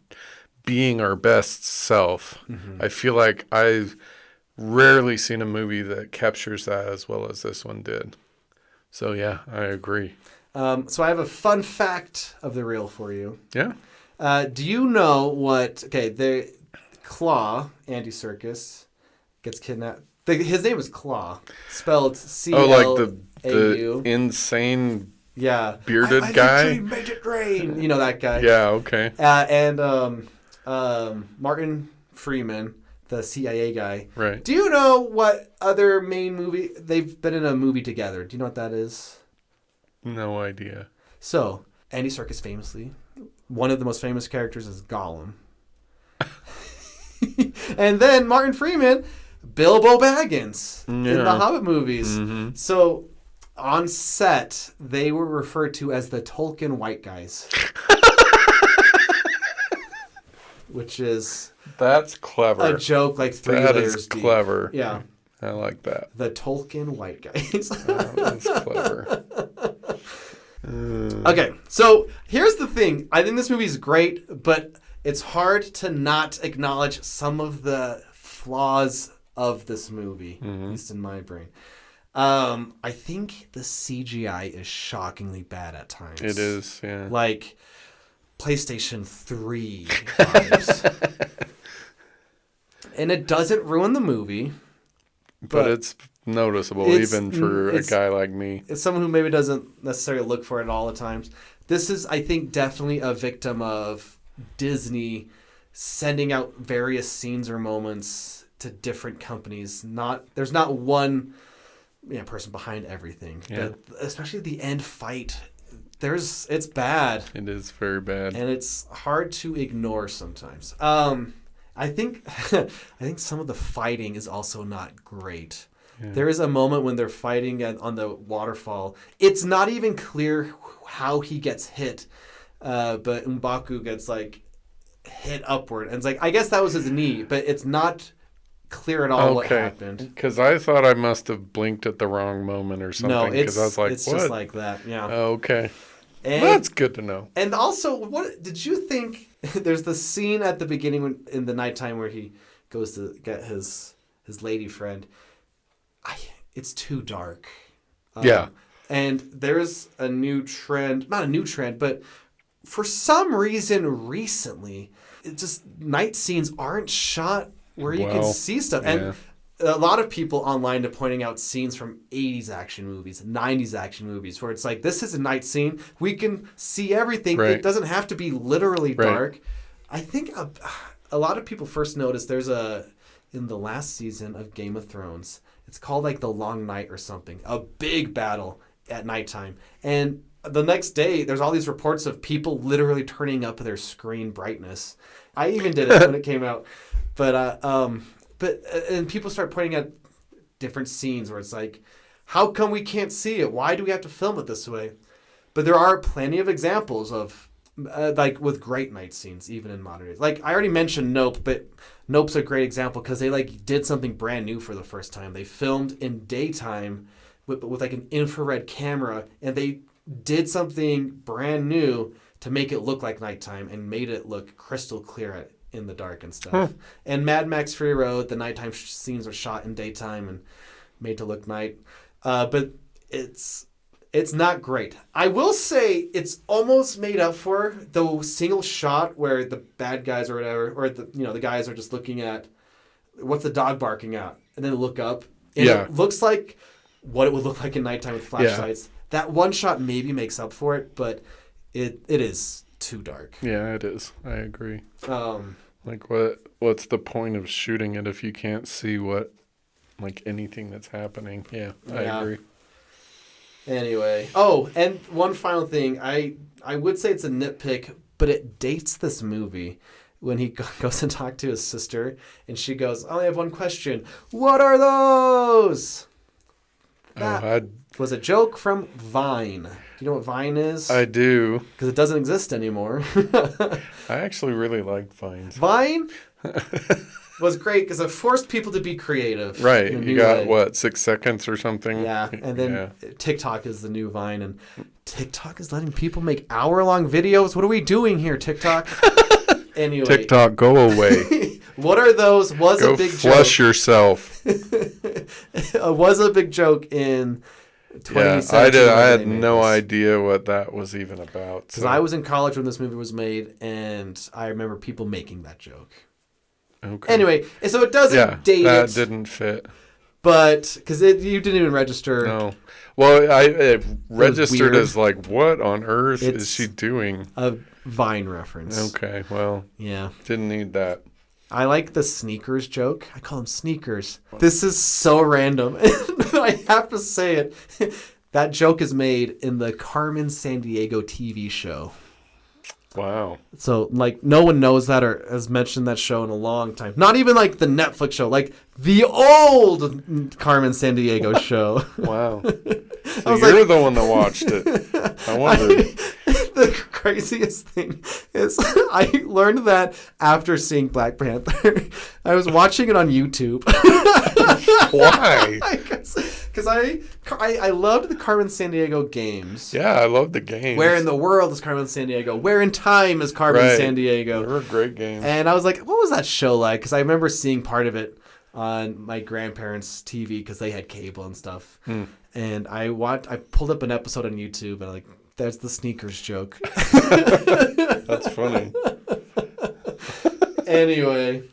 being our best self. Mm-hmm. I feel like I've rarely seen a movie that captures that as well as this one did. So yeah, I agree. So I have a fun fact of the reel for you. Yeah. Do you know what? Okay, the Claw, Andy Serkis, gets kidnapped. His name is Claw, spelled C-L-A-U. Oh, like the insane bearded guy? I made it rain. You know that guy. Yeah, okay. And Martin Freeman, the CIA guy. Right. Do you know what other main movie? They've been in a movie together. Do you know what that is? No idea. So, Andy Serkis famously, one of the most famous characters is Gollum. And then Martin Freeman, Bilbo Baggins in the Hobbit movies. Mm-hmm. So, on set, they were referred to as the Tolkien White Guys. Which is... That's clever. A joke like three layers deep. That is clever. Yeah. I like that. The Tolkien White Guys. That's clever. Okay, so here's the thing. I think this movie is great, but it's hard to not acknowledge some of the flaws of this movie, at least in my brain. I think the CGI is shockingly bad at times. It is, yeah. Like PlayStation 3 vibes. And it doesn't ruin the movie. But it's noticeable, even for a guy like me. It's someone who maybe doesn't necessarily look for it all the times. This is, I think, definitely a victim of Disney sending out various scenes or moments to different companies. There's not one person behind everything. Yeah. But especially the end fight, it's bad. It is very bad. And it's hard to ignore sometimes. I think some of the fighting is also not great. Yeah. There is a moment when they're fighting on the waterfall. It's not even clear how he gets hit, but M'Baku gets like hit upward, and it's like I guess that was his knee, but it's not clear it all what happened. Because I thought I must have blinked at the wrong moment or something. No, Because I was like, it's what? just like that. Yeah. Okay. And, Well, that's good to know. And also, what did you think? There's the scene at the beginning in the nighttime where he goes to get his lady friend. It's too dark. Yeah. And there's a new trend, not a new trend, but for some reason recently, night scenes aren't shot where you can see stuff. Yeah. And a lot of people online are pointing out scenes from 80s action movies, 90s action movies, where it's like, this is a night scene. We can see everything. Right. It doesn't have to be literally dark. I think a lot of people first noticed in the last season of Game of Thrones, it's called like The Long Night or something, a big battle at nighttime. And the next day, there's all these reports of people literally turning up their screen brightness. I even did it when it came out. But people start pointing at different scenes where it's like, how come we can't see it? Why do we have to film it this way? But there are plenty of examples of like with great night scenes, even in modern days. Like I already mentioned Nope, but Nope's a great example because they like did something brand new for the first time. They filmed in daytime with like an infrared camera, and they did something brand new to make it look like nighttime and made it look crystal clear in the dark and stuff. And Mad Max Fury Road, the nighttime scenes were shot in daytime and made to look night. But it's not great. I will say it's almost made up for the single shot where the bad guys or whatever, or the guys are just looking at what's the dog barking at, and then look up, and it looks like what it would look like in nighttime with flashlights. Yeah. That one shot maybe makes up for it, but it is too dark. Yeah, it is. I agree. Like what's the point of shooting it if you can't see anything that's happening? Yeah, I agree. Anyway. Oh, and one final thing. I would say it's a nitpick, but it dates this movie when he goes and talks to his sister, and she goes, I only have one question. What are those? That was a joke from Vine. Do you know what Vine is? I do. Because it doesn't exist anymore. I actually really liked Vines. Vine was great because it forced people to be creative. Right. You got, 6 seconds or something? Yeah. And then TikTok is the new Vine. And TikTok is letting people make hour-long videos. What are we doing here, TikTok? Anyway. TikTok, go away. What are those? Go a big joke. Flush yourself. Was a big joke in 2017. Yeah, I had no idea what that was even about. Because I was in college when this movie was made, and I remember people making that joke. Okay. Anyway, so it doesn't date that it. Didn't fit. But, because you didn't even register. No. Well, it registered as like, what on earth is she doing? A Vine reference. Okay, well. Yeah. Didn't need that. I like the sneakers joke. I call them sneakers. This is so random. I have to say it. That joke is made in the Carmen Sandiego TV show. Wow. So, like, no one knows that or has mentioned that show in a long time. Not even, like, the Netflix show. Like, the old Carmen Sandiego show. Wow. So you're the one that watched it. I wondered. The craziest thing is I learned that after seeing Black Panther. I was watching it on YouTube. Why? Because I loved the Carmen Sandiego games. Yeah, I love the games. Where in the world is Carmen Sandiego? Where in time is Carmen Sandiego? They were great games. And I was like, what was that show like? Because I remember seeing part of it on my grandparents' TV because they had cable and stuff. And I pulled up an episode on YouTube and I'm like, there's the sneakers joke. That's funny. Anyway.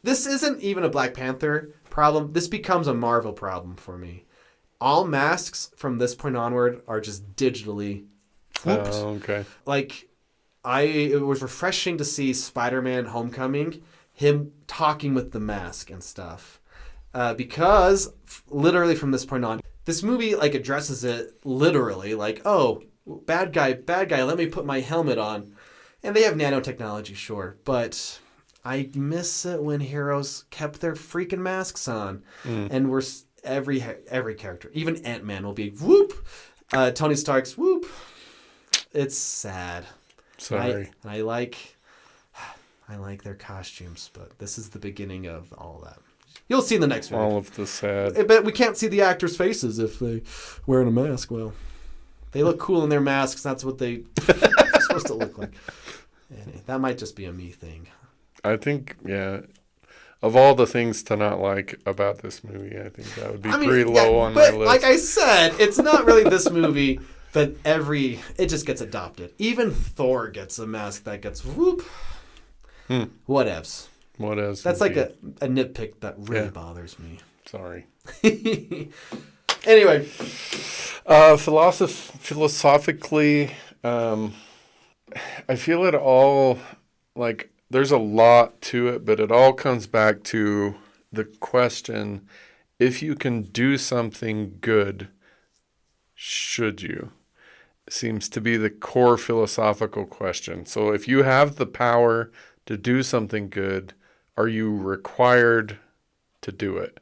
This isn't even a Black Panther problem. This becomes a Marvel problem for me. All masks from this point onward are just digitally flipped. Oh, okay. Like, it was refreshing to see Spider-Man Homecoming, him talking with the mask and stuff. Because literally from this point on, this movie like addresses it literally like, oh, bad guy, let me put my helmet on. And they have nanotechnology, sure, but I miss it when heroes kept their freaking masks on. And we're every character, even Ant-Man will be whoop, Tony Stark's whoop. It's sad. Sorry. I like I like their costumes, but this is the beginning of all that. You'll see in the next video. All of the sad. But we can't see the actors' faces if they wearing a mask. Well, they look cool in their masks. That's what they're supposed to look like. Anyway, that might just be a me thing. I think, yeah. Of all the things to not like about this movie, I think that would be pretty low on my list. Like I said, it's not really this movie, but it just gets adopted. Even Thor gets a mask that gets whoop. Whatevs. That's like a nitpick that really bothers me. Sorry. Anyway. Philosophically, I feel it all, like, there's a lot to it, but it all comes back to the question, if you can do something good, should you? Seems to be the core philosophical question. So if you have the power to do something good, are you required to do it?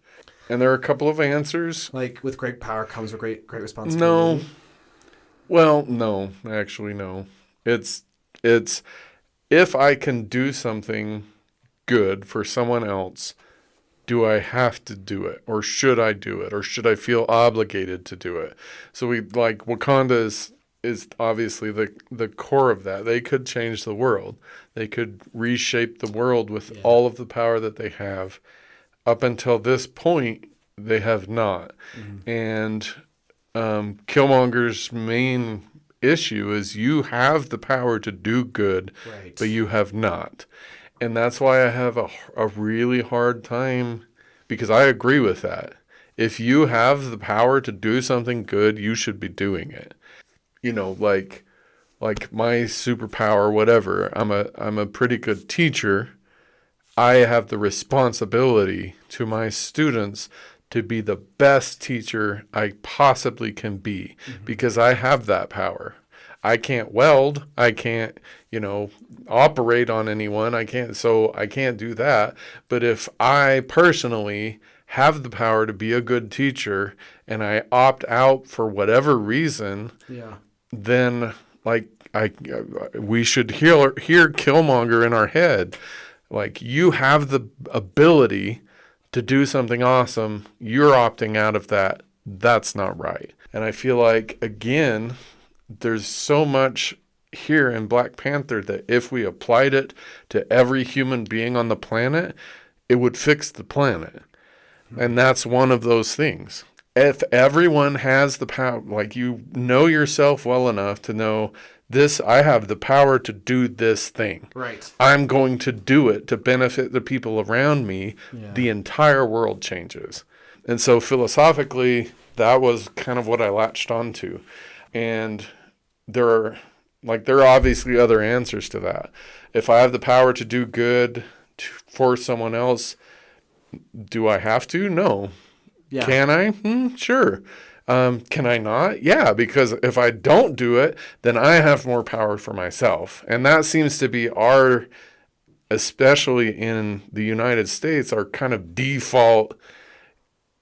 And there are a couple of answers. Like, with great power comes with great responsibility. No. Well, no. Actually, no. It's if I can do something good for someone else, do I have to do it? Or should I do it? Or should I feel obligated to do it? So Wakanda is obviously the core of that. They could change the world. They could reshape the world with all of the power that they have. Up until this point, they have not. Mm-hmm. And Killmonger's main issue is you have the power to do good, but you have not. And that's why I have a really hard time, because I agree with that. If you have the power to do something good, you should be doing it. You know, like my superpower, whatever. I'm a pretty good teacher. I have the responsibility to my students to be the best teacher I possibly can be, because I have that power. I can't weld. I can't, operate on anyone. I can't do that. But if I personally have the power to be a good teacher and I opt out for whatever reason, then we should hear Killmonger in our head. Like, you have the ability to do something awesome. You're opting out of that. That's not right. And I feel like, again, there's so much here in Black Panther that if we applied it to every human being on the planet, it would fix the planet. And that's one of those things. If everyone has the power, like, you know yourself well enough to know this, I have the power to do this thing. Right. I'm going to do it to benefit the people around me. Yeah. The entire world changes. And so philosophically, that was kind of what I latched onto. And there are obviously other answers to that. If I have the power to do good for someone else, do I have to? No. Yeah. Can I? Sure. Can I not? Yeah, because if I don't do it, then I have more power for myself. And that seems to be especially in the United States, our kind of default,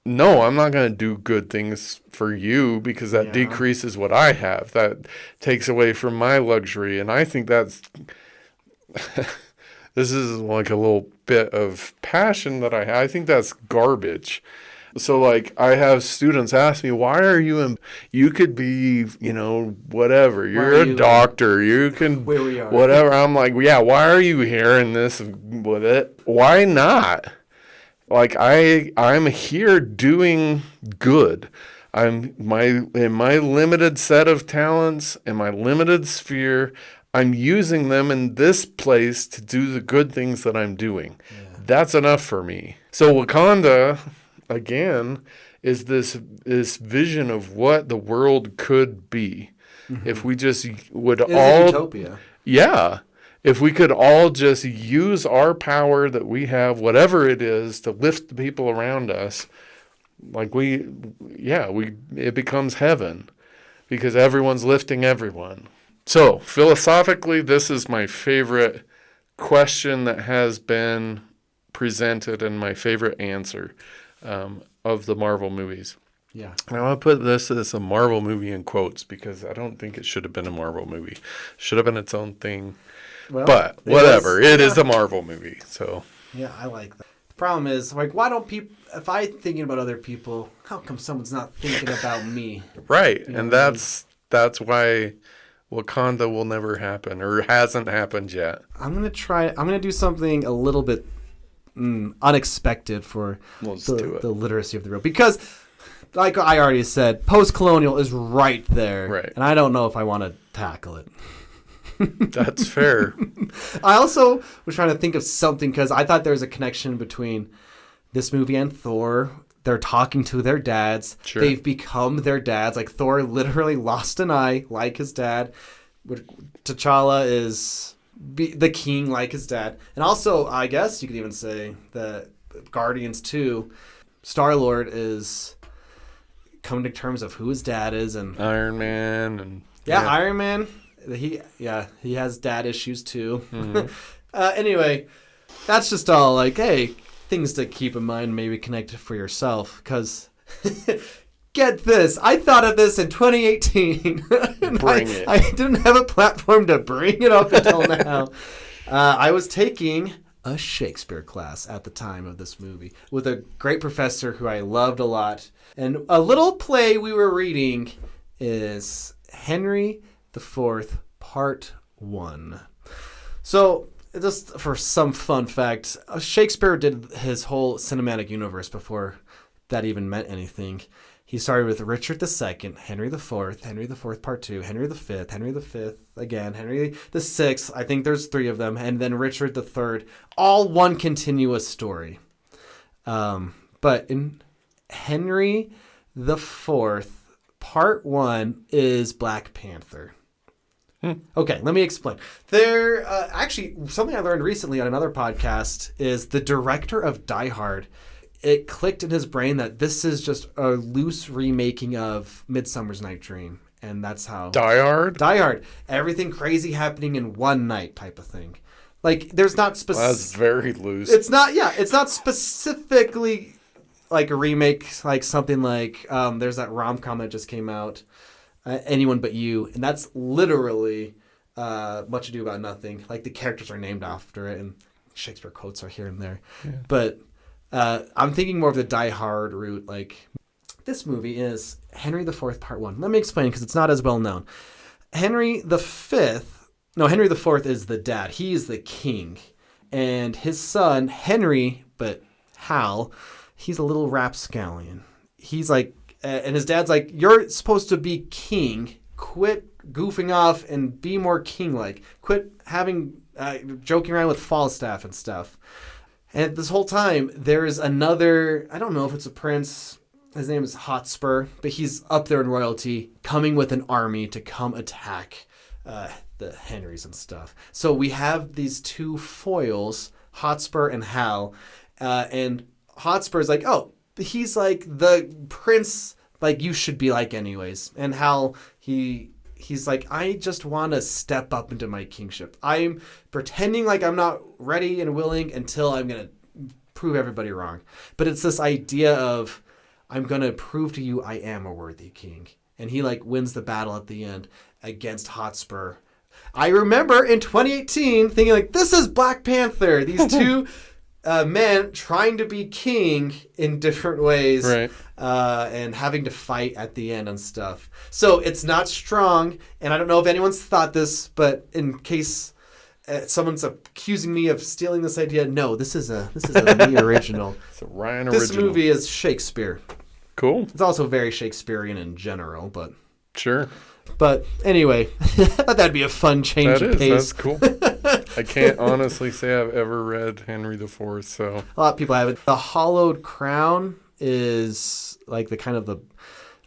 no, I'm not going to do good things for you because that decreases what I have. That takes away from my luxury. And I think that's, this is like a little bit of passion that I think that's garbage. So, like, I have students ask me, why are you you could be, whatever. You're a doctor. You can, whatever. I'm like, yeah, why are you here in this with it? Why not? Like, I'm here doing good. In my limited set of talents, in my limited sphere, I'm using them in this place to do the good things that I'm doing. Yeah. That's enough for me. So Wakanda, again, is this vision of what the world could be if we just would all utopia. Yeah. If we could all just use our power that we have, whatever it is, to lift the people around us, it becomes heaven because everyone's lifting everyone. So philosophically, this is my favorite question that has been presented and my favorite answer of the Marvel movies. Yeah. And I want to put this as a Marvel movie in quotes because I don't think it should have been a Marvel movie. It should have been its own thing. Well, but whatever. It is a Marvel movie, so. Yeah, I like that. The problem is, like, why don't people, if I'm thinking about other people, how come someone's not thinking about me? Right, You know and what I mean? that's why Wakanda will never happen, or hasn't happened yet. I'm going to do something a little bit unexpected for Let's do it. the literacy of the real. Because, like I already said, post-colonial is right there. Right. And I don't know if I want to tackle it. That's fair. I also was trying to think of something because I thought there was a connection between this movie and Thor. They're talking to their dads. Sure. They've become their dads. Like Thor literally lost an eye like his dad. T'Challa is the king like his dad. And also, I guess you could even say that Guardians 2, Star-Lord is coming to terms of who his dad is. And Iron Man and... Yeah, Iron Man... He has dad issues too. Mm-hmm. Anyway, that's just all like, hey, things to keep in mind, maybe connect for yourself. Because get this, I thought of this in 2018. Bring it. I didn't have a platform to bring it up until now. I was taking a Shakespeare class at the time of this movie with a great professor who I loved a lot. And a little play we were reading is Henry the Fourth, Part 1. So, just for some fun fact, Shakespeare did his whole cinematic universe before that even meant anything. He started with Richard II, Henry the Fourth, Henry the Fourth, Part 2, Henry the Fifth, Henry the Fifth, again, Henry the Sixth, I think there's 3 of them, and then Richard the Third, all one continuous story. But in Henry the Fourth, Part 1 is Black Panther. Okay, let me explain. There, actually, something I learned recently on another podcast is the director of Die Hard. It clicked in his brain that this is just a loose remaking of Midsummer's Night Dream, and that's how Die Hard? Die Hard, everything crazy happening in one night type of thing. Like, there's not specific. That's very loose. It's not specifically like a remake, like something like there's that rom-com that just came out. Anyone But You, and that's literally Much Ado About Nothing. Like the characters are named after it, and Shakespeare quotes are here and there. Yeah. But I'm thinking more of the Die Hard route. Like this movie is Henry the Fourth, Part 1. Let me explain because it's not as well known. Henry the Fourth is the dad. He is the king, and his son Henry, but Hal, he's a little rapscallion. He's like. And his dad's like, you're supposed to be king. Quit goofing off and be more king-like. Quit having joking around with Falstaff and stuff. And this whole time, there is another, I don't know if it's a prince. His name is Hotspur, but he's up there in royalty, coming with an army to come attack the Henrys and stuff. So we have these 2 foils, Hotspur and Hal. And Hotspur's like, oh, he's like the prince like you should be like anyways. And Hal, he's like, I just want to step up into my kingship. I'm pretending like I'm not ready and willing until I'm going to prove everybody wrong. But it's this idea of I'm going to prove to you I am a worthy king. And he like wins the battle at the end against Hotspur. I remember in 2018 thinking like, this is Black Panther. These 2 men trying to be king in different ways, right. And having to fight at the end and stuff. So it's not strong, and I don't know if anyone's thought this, but in case someone's accusing me of stealing this idea, no, this is a me original. It's a Ryan original. This movie is Shakespeare. Cool. It's also very Shakespearean in general, but sure. But anyway, I thought that'd be a fun change of pace. That's cool. I can't honestly say I've ever read Henry IV, so. A lot of people have it. The Hollowed Crown is like the kind of the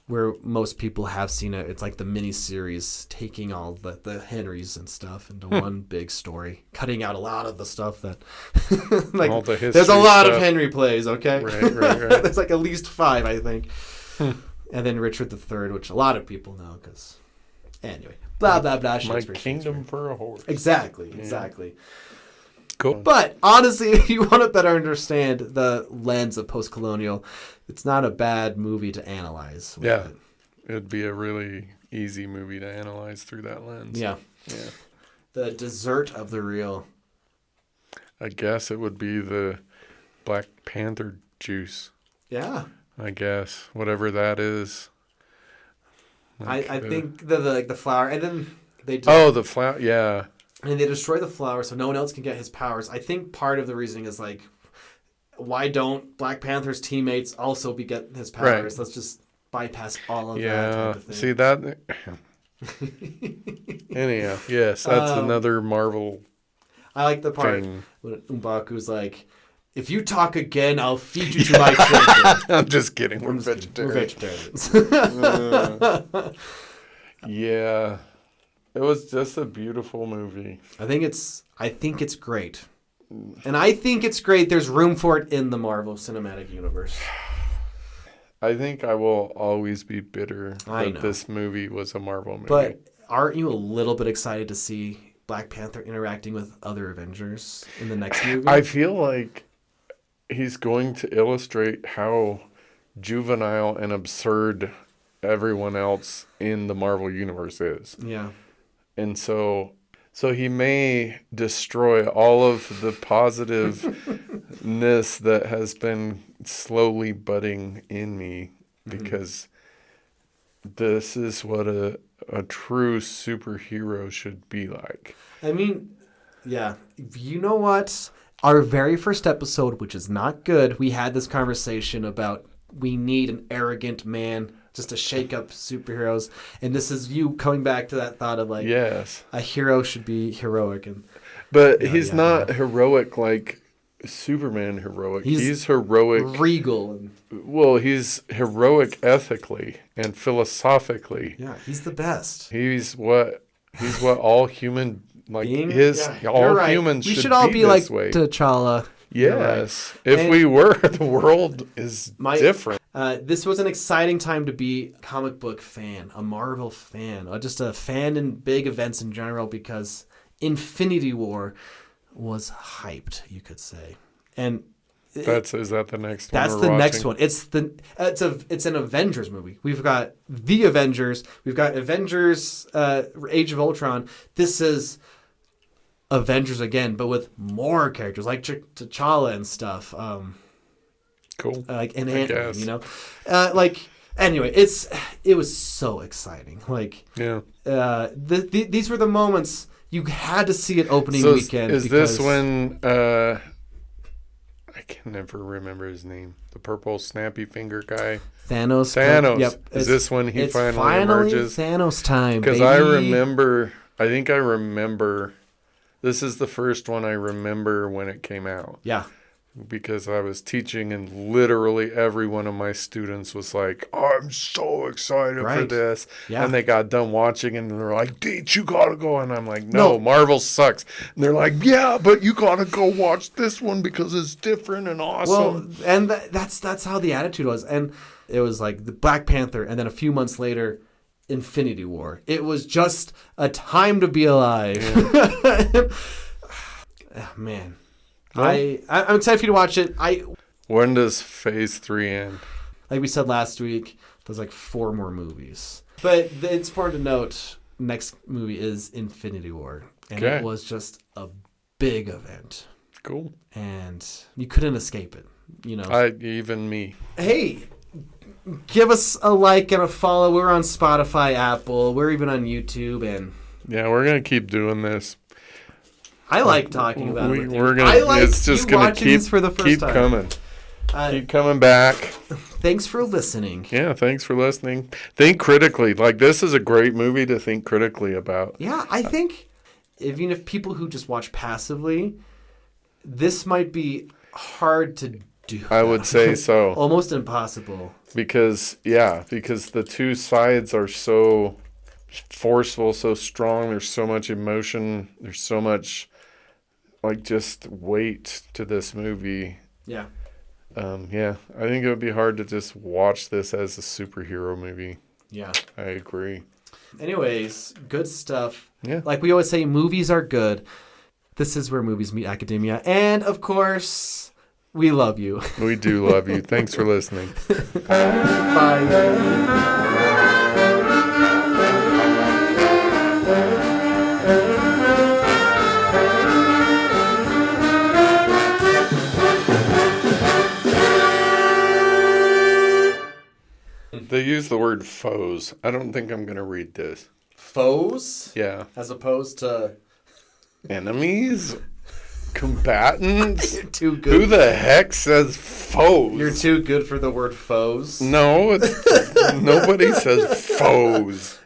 where most people have seen it. It's like the mini-series taking all the Henrys and stuff into one big story, cutting out a lot of the stuff that like all the history there's a lot stuff. of Henry plays, okay? Right. There's like at least 5, I think. And then Richard III, which a lot of people know because anyway, blah blah blah. My kingdom for a horse. Exactly. Cool. But honestly, if you want to better understand the lens of post-colonial, it's not a bad movie to analyze. Yeah. It'd be a really easy movie to analyze through that lens. Yeah. the dessert of the real? I guess it would be the Black Panther juice. Yeah. I guess whatever that is. I think the flower, and then they the flower, yeah. And they destroy the flower so no one else can get his powers. I think part of the reasoning is like, why don't Black Panther's teammates also get his powers? Right. Let's just bypass all of that type of thing. See that? Anyhow, yes, that's another Marvel. I like the part thing. when M'Baku's like, if you talk again, I'll feed you to my children. I'm just kidding. We're vegetarians. Yeah. It was just a beautiful movie. I think it's great. And I think it's great there's room for it in the Marvel Cinematic Universe. I think I will always be bitter that this movie was a Marvel movie. But aren't you a little bit excited to see Black Panther interacting with other Avengers in the next movie? I feel like he's going to illustrate how juvenile and absurd everyone else in the Marvel Universe is. Yeah. And so he may destroy all of the positiveness that has been slowly budding in me, because this is what a true superhero should be like. I mean, yeah. You know what? Our very first episode, which is not good, we had this conversation about we need an arrogant man just to shake up superheroes. And this is you coming back to that thought of like, yes, a hero should be heroic. But he's not heroic like Superman heroic. He's heroic. Regal. Well, he's heroic ethically and philosophically. Yeah, he's the best. He's what all human humans we should should all be like way. T'Challa. Yes. If we were, the world is different. This was an exciting time to be a comic book fan, a Marvel fan, or just a fan in big events in general, because Infinity War was hyped, you could say. And is that the next one? That's the next one. It's an Avengers movie. We've got the Avengers. We've got Avengers Age of Ultron. This is Avengers again, but with more characters like T'Challa and stuff. Cool. Like and Ant-Man, you know, anyway, it was so exciting. Like, yeah. These were the moments you had to see it opening weekend. Is this when I can never remember his name? The purple snappy finger guy. Thanos. Yep. Is this when he finally emerges? Thanos time. Because I remember. This is the first one I remember when it came out. Yeah. Because I was teaching and literally every one of my students was like, I'm so excited for this. Yeah. And they got done watching and they're like, Deej, you got to go. And I'm like, no, Marvel sucks. And they're like, yeah, but you got to go watch this one because it's different and awesome. Well, and that's how the attitude was. And it was like the Black Panther, and then a few months later, Infinity War. It was just a time to be alive. Yeah. Man. Well, I'm excited for you to watch it. When does Phase 3 end? Like we said last week, there's like 4 more movies. But it's important to note, next movie is Infinity War. And it was just a big event. Cool. And you couldn't escape it, you know. Even me. Hey, give us a like and a follow. We're on Spotify, Apple. We're even on YouTube. And yeah, we're going to keep doing this. I like talking about it with you. It's just going to keep coming. Keep coming back. Thanks for listening. Yeah, thanks for listening. Think critically. Like, this is a great movie to think critically about. Yeah, I think even if people who just watch passively, this might be hard to do. I would say so. Almost impossible. Because the two sides are so forceful, so strong. There's so much emotion. There's so much, just weight to this movie. Yeah. I think it would be hard to just watch this as a superhero movie. Yeah. I agree. Anyways, good stuff. Yeah. Like we always say, movies are good. This is where movies meet academia. And, of course, we love you. We do love you. Thanks for listening. Bye. They use the word foes. I don't think I'm going to read this. Foes? Yeah. As opposed to... Enemies? Combatants? You're too good. Who the heck says foes? You're too good for the word foes. No, nobody says foes.